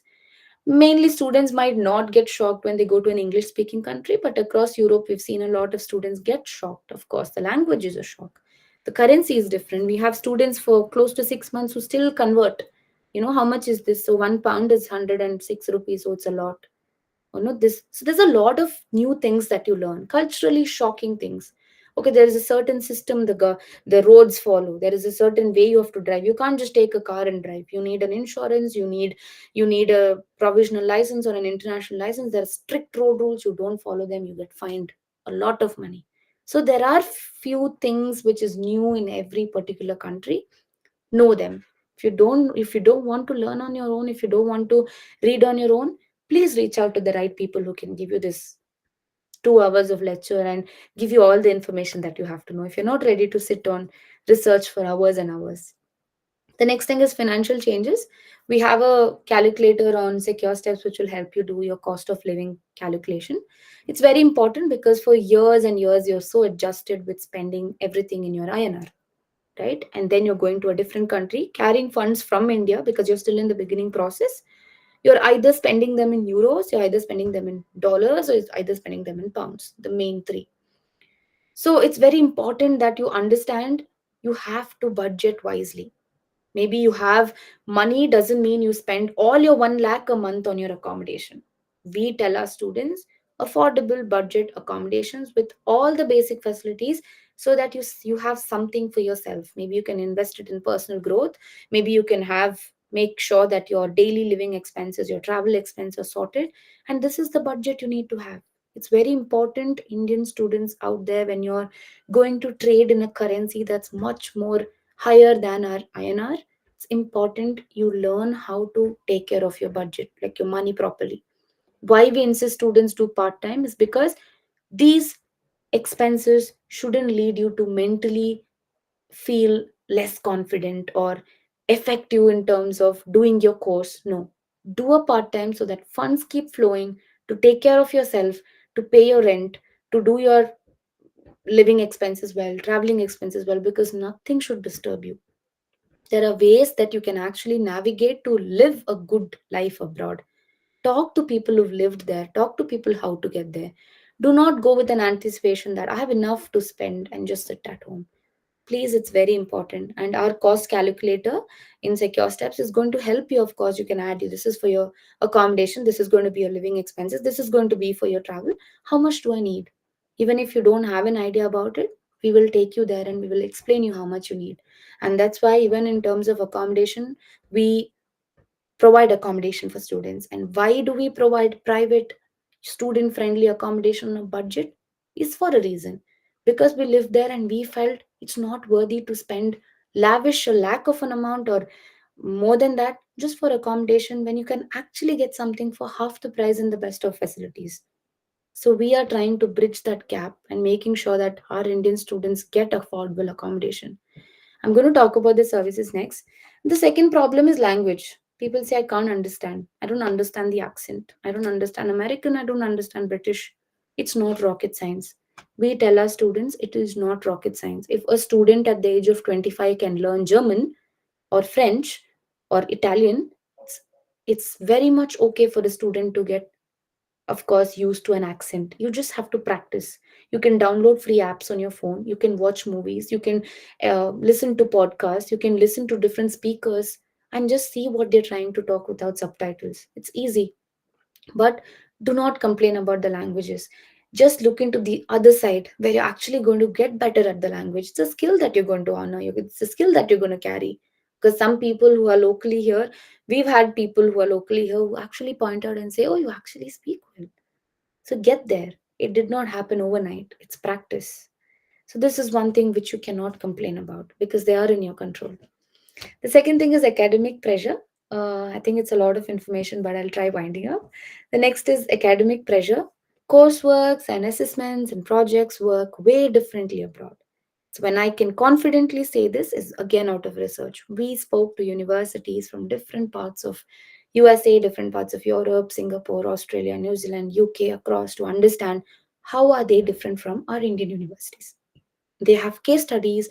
Mainly, students might not get shocked when they go to an English speaking country, but across Europe, we've seen a lot of students get shocked. Of course, the language is a shock. The currency is different. We have students for close to 6 months who still convert. How much is this? So, £1 is 106 rupees, so it's a lot. This. So, there's a lot of new things that you learn, culturally shocking things. Okay, there is a certain system the roads follow. There is a certain way you have to drive. You can't just take a car and drive. You need an insurance. You need a provisional license or an international license. There are strict road rules. You don't follow them, you get fined a lot of money. So there are few things which is new in every particular country. Know them. If you don't want to learn on your own, if you don't want to read on your own, please reach out to the right people who can give you this 2 hours of lecture and give you all the information that you have to know if you're not ready to sit on research for hours and hours. The next thing is financial changes. We have a calculator on Secure Steps which will help you do your cost of living calculation. It's very important because for years and years you're so adjusted with spending everything in your INR, right? And then you're going to a different country, carrying funds from India because you're still in the beginning process. You're either spending them in euros, you're either spending them in dollars, or you're either spending them in pounds, the main three. So it's very important that you understand you have to budget wisely. Maybe you have money doesn't mean you spend all your 1 lakh a month on your accommodation. We tell our students affordable budget accommodations with all the basic facilities so that you have something for yourself. Maybe you can invest it in personal growth. Maybe you can have make sure that your daily living expenses, your travel expenses are sorted, and this is the budget you need to have. It's very important, Indian students out there, when you're going to trade in a currency that's much more higher than our INR, it's important you learn how to take care of your budget, like your money properly. Why we insist students do part time is because these expenses shouldn't lead you to mentally feel less confident or affect you in terms of doing your course. No, do a part time so that funds keep flowing to take care of yourself, to pay your rent, to do your living expenses well, traveling expenses well, because nothing should disturb you. There are ways that you can actually navigate to live a good life abroad. Talk to people who've lived there, talk to people how to get there. Do not go with an anticipation that I have enough to spend and just sit at home. Please, it's very important. And our cost calculator in Secure Steps is going to help you. Of course, you can add this is for your accommodation, this is going to be your living expenses, this is going to be for your travel. How much do I need? Even if you don't have an idea about it, we will take you there and we will explain you how much you need. And that's why, even in terms of accommodation, we provide accommodation for students. And why do we provide private, student friendly accommodation on a budget? Is for a reason. Because we lived there and we felt it's not worthy to spend lavish or lack of an amount or more than that just for accommodation when you can actually get something for half the price and the best of facilities. So we are trying to bridge that gap and making sure that our Indian students get affordable accommodation. I'm going to talk about the services next. The second problem is language. People say, I can't understand. I don't understand the accent. I don't understand American. I don't understand British. It's not rocket science. We tell our students it is not rocket science. If a student at the age of 25 can learn German or French or Italian, it's, it's very much okay for the student to get, of course, used to an accent. You just have to practice. You can download free apps on your phone, you can watch movies, you can listen to podcasts, you can listen to different speakers and just see what they're trying to talk without subtitles. It's easy. But do not complain about the languages. Just look into the other side where you're actually going to get better at the language. It's a skill that you're going to honor. It's a skill that you're going to carry. Because some people who are locally here, we've had people who are locally here who actually point out and say, "Oh, you actually speak well." So get there. It did not happen overnight. It's practice. So this is one thing which you cannot complain about because they are in your control. The second thing is academic pressure. I think it's a lot of information, but I'll try winding up. The next is academic pressure. Courseworks and assessments and projects work way differently abroad. So, when I can confidently say this, is again out of research. We spoke to universities from different parts of USA, different parts of Europe, Singapore, Australia, New Zealand, UK, across to understand how are they different from our Indian universities. They have case studies.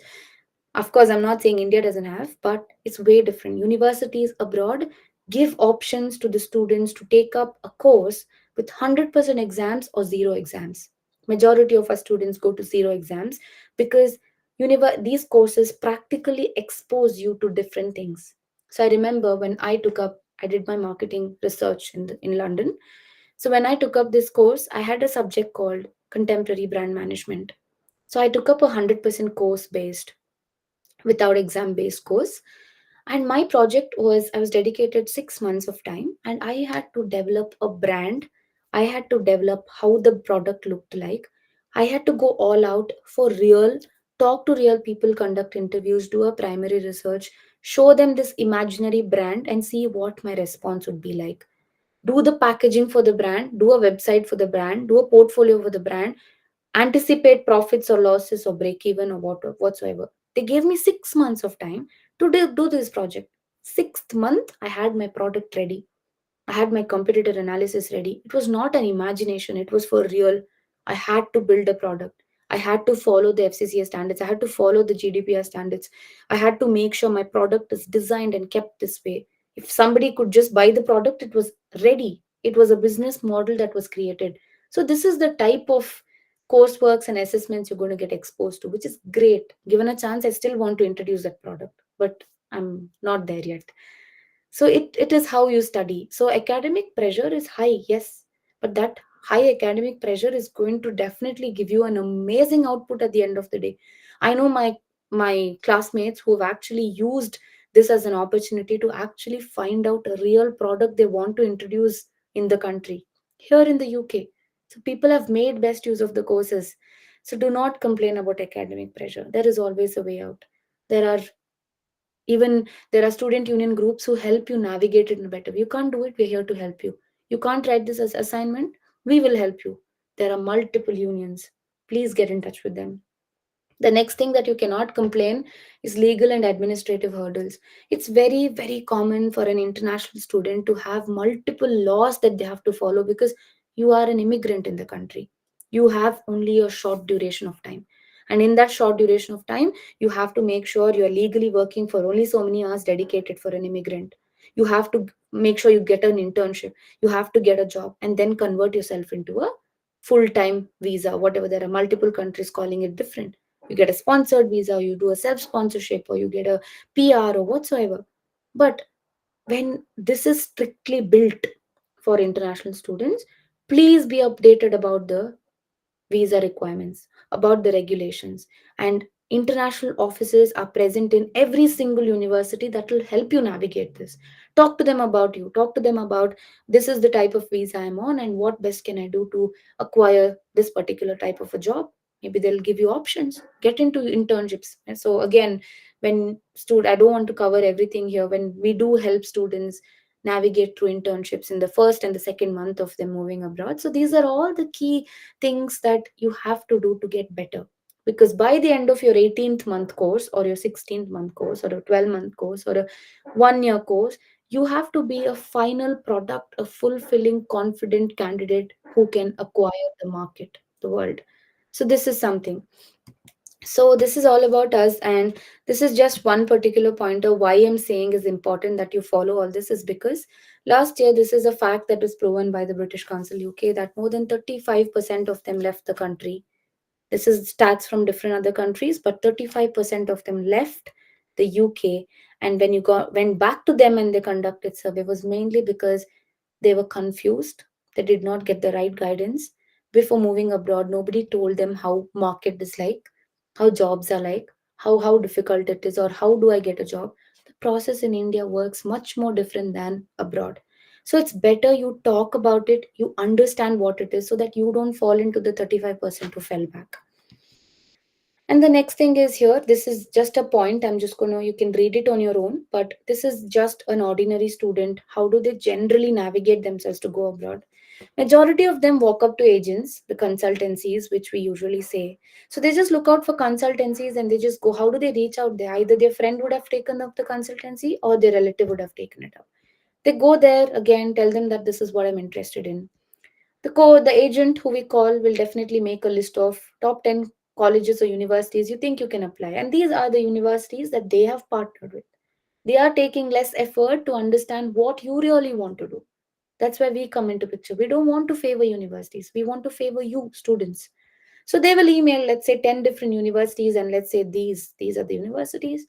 Of course, I'm not saying India doesn't have, but it's way different. Universities abroad give options to the students to take up a course with 100% exams or zero exams. Majority of our students go to zero exams because these courses practically expose you to different things. So I remember when I did my marketing research in London. So when I took up this course, I had a subject called contemporary brand management. So I took up a 100% course based without exam based course, and my project was I was dedicated 6 months of time, and I had to develop a brand. I had to develop how the product looked like. I had to go all out for real, talk to real people, conduct interviews, do a primary research, show them this imaginary brand and see what my response would be like. Do the packaging for the brand, do a website for the brand, do a portfolio for the brand, anticipate profits or losses or break even or whatsoever. They gave me 6 months of time to do this project. Sixth month, I had my product ready. I had my competitor analysis ready. It was not an imagination, it was for real. I had to build a product. I had to follow the FCCA standards. I had to follow the GDPR standards. I had to make sure my product is designed and kept this way. If somebody could just buy the product, it was ready. It was a business model that was created. So, this is the type of courseworks and assessments you're going to get exposed to, which is great. Given a chance, I still want to introduce that product, but I'm not there yet. So it is how you study. So academic pressure is high, yes, but that high academic pressure is going to definitely give you an amazing output at the end of the day. I know my classmates who have actually used this as an opportunity to actually find out a real product they want to introduce in the country here in the UK. So people have made best use of the courses. So do not complain about academic pressure. There is always a way out. There are even there are student union groups who help you navigate it in a better way. You can't do it, we're here to help you. You can't write this as assignment, we will help you. There are multiple unions. Please get in touch with them. The next thing that you cannot complain is legal and administrative hurdles. It's very, very common for an international student to have multiple laws that they have to follow because you are an immigrant in the country. You have only a short duration of time. And in that short duration of time, you have to make sure you are legally working for only so many hours dedicated for an immigrant. You have to make sure you get an internship. You have to get a job and then convert yourself into a full time visa, whatever. There are multiple countries calling it different. You get a sponsored visa, you do a self sponsorship, or you get a PR or whatsoever. But when this is strictly built for international students, please be updated about the visa requirements, about the regulations. And international offices are present in every single university that will help you navigate this. Talk to them about you. Talk to them about this is the type of visa I'm on and what best can I do to acquire this particular type of a job. Maybe they'll give you options. Get into internships. And so again, I don't want to cover everything here. When we do help students navigate through internships in the first and the second month of them moving abroad, so these are all the key things that you have to do to get better. Because by the end of your 18th month course or your 16th month course or a 12-month course or a 1 year course, you have to be a final product, a fulfilling, confident candidate who can acquire the market, the world. So, this is something. So, this is all about us, and this is just one particular pointer. Why I'm saying is important that you follow all this is because last year, this is a fact that was proven by the British Council UK that more than 35% of them left the country. This is stats from different other countries, but 35% of them left the UK, and when you went back to them and they conducted survey, was mainly because they were confused. They did not get the right guidance before moving abroad. Nobody told them how market is like, how jobs are like, how difficult it is, or how do I get a job. The process in India works much more different than abroad. So it's better you talk about it, you understand what it is, so that you don't fall into the 35% who fell back. And the next thing is here, this is just a point. I'm just gonna, you can read it on your own, but this is just an ordinary student. How do they generally navigate themselves to go abroad? Majority of them walk up to agents, the consultancies, which we usually say. So they just look out for consultancies and they just go. How do they reach out there? Either their friend would have taken up the consultancy or their relative would have taken it up. They go there again, tell them that this is what I'm interested in. The agent who we call will definitely make a list of top 10 colleges or universities you think you can apply. And these are the universities that they have partnered with. They are taking less effort to understand what you really want to do. That's where we come into picture. We don't want to favor universities. We want to favor you, students. So they will email, let's say, 10 different universities, and let's say these are the universities.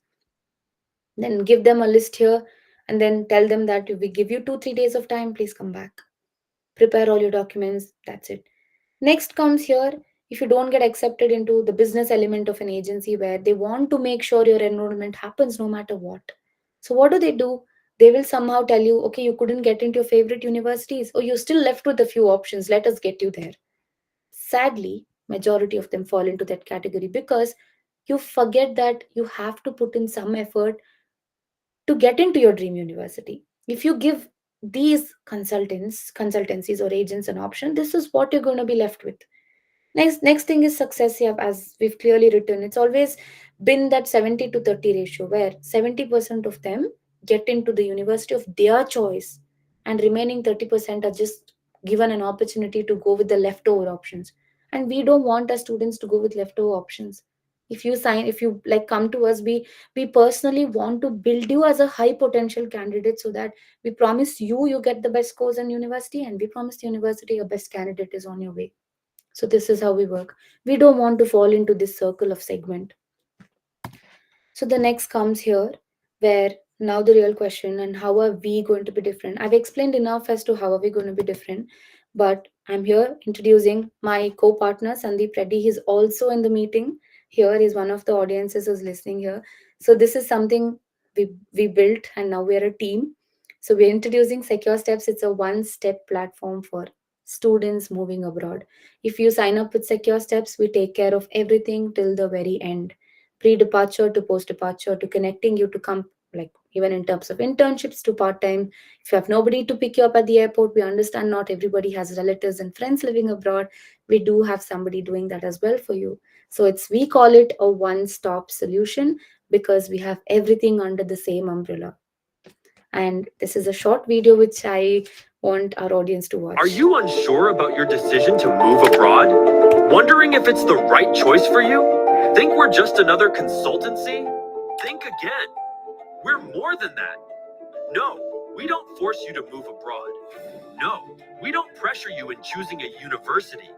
Then give them a list here, and then tell them that we give you 2 3 days of time, please come back. Prepare all your documents. That's it. Next comes here, if you don't get accepted into the business element of an agency where they want to make sure your enrollment happens no matter what. So, what do? They will somehow tell you, okay, you couldn't get into your favorite universities, or you're still left with a few options. Let us get you there. Sadly, majority of them fall into that category because you forget that you have to put in some effort to get into your dream university. If you give these consultancies or agents an option, this is what you're going to be left with. Next thing is success. Yeah, as we've clearly written, it's always been that 70 to 30 ratio where 70% of them get into the university of their choice, and remaining 30% are just given an opportunity to go with the leftover options. And we don't want our students to go with leftover options. If you like come to us, we personally want to build you as a high potential candidate, so that we promise you get the best scores in university, and we promise the university your best candidate is on your way. So this is how we work. We don't want to fall into this circle of segment. So the next comes here, where now the real question, and how are we going to be different? I've explained enough as to how are we going to be different, but I'm here introducing my co-partner Sandeep Reddy. He's also in the meeting. Here is one of the audiences who's listening here. So this is something we built, and now we're a team. So we're introducing Secure Steps. It's a one-step platform for students moving abroad. If you sign up with Secure Steps, we take care of everything till the very end, pre-departure to post-departure, to connecting you to come, like even in terms of internships to part-time. If you have nobody to pick you up at the airport, we understand not everybody has relatives and friends living abroad. We do have somebody doing that as well for you. So we call it a one-stop solution because we have everything under the same umbrella. And this is a short video which I want our audience to watch. Are you unsure about your decision to move abroad? Wondering if it's the right choice for you? Think we're just another consultancy? Think again. We're more than that. No, we don't force you to move abroad. No, we don't pressure you in choosing a university.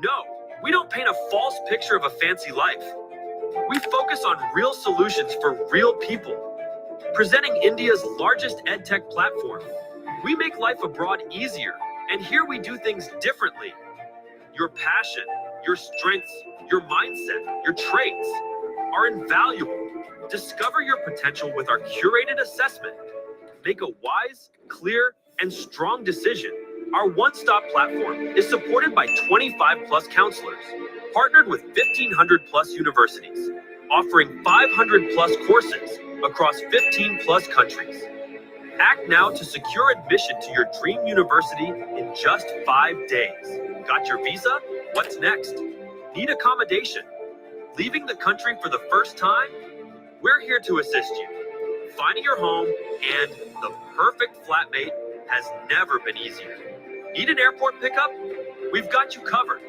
No, we don't paint a false picture of a fancy life. We focus on real solutions for real people, presenting India's largest edtech platform. We make life abroad easier, and here we do things differently. Your passion, your strengths, your mindset, your traits are invaluable. Discover your potential with our curated assessment. Make a wise, clear, and strong decision. Our one-stop platform is supported by 25 plus counselors, partnered with 1,500 plus universities, offering 500 plus courses across 15 plus countries. Act now to secure admission to your dream university in just 5 days. Got your visa? What's next? Need accommodation? Leaving the country for the first time? We're here to assist you. Finding your home and the perfect flatmate has never been easier. Need an airport pickup? We've got you covered.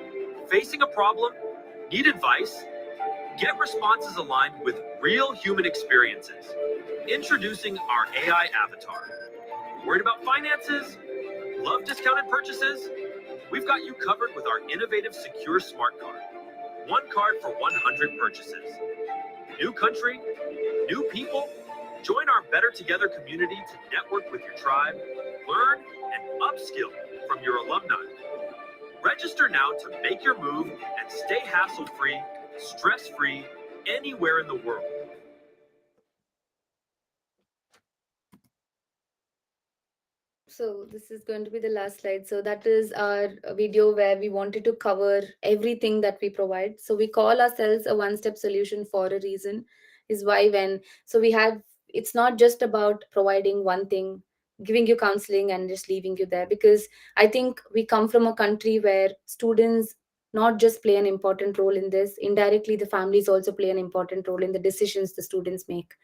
Facing a problem? Need advice? Get responses aligned with real human experiences. Introducing our AI avatar. Worried about finances? Love discounted purchases? We've got you covered with our innovative secure smart card. One card for 100 purchases. New country, new people. Join our Better Together community to network with your tribe, learn and upskill from your alumni. Register now to make your move and stay hassle free, stress free, anywhere in the world. So this is going to be the last slide. So that is our video where we wanted to cover everything that we provide. So we call ourselves a one-step solution for a reason. Is why when so we have it's not just about providing one thing, giving you counseling and just leaving you there. Because I think we come from a country where students not just play an important role in this. Indirectly, the families also play an important role in the decisions the students make.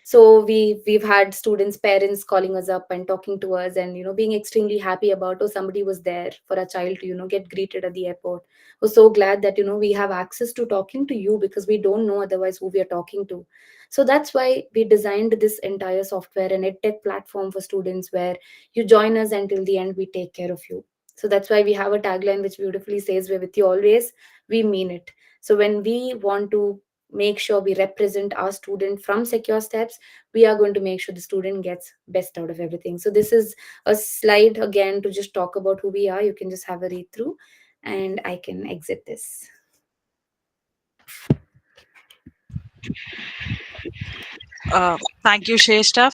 So we've had students parents calling us up and talking to us and being extremely happy about, oh, somebody was there for a child to get greeted at the airport. We're so glad that we have access to talking to you, because we don't know otherwise who we are talking to. So that's why we designed this entire software and edtech platform for students, where you join us until the end, we take care of you. So that's why we have a tagline which beautifully says, we're with you always, we mean it. So when we want to make sure we represent our student from Secure Steps, we are going to make sure the student gets best out of everything. So this is a slide again to just talk about who we are. You can just have a read through, and I can exit this. Thank you, Shrestha,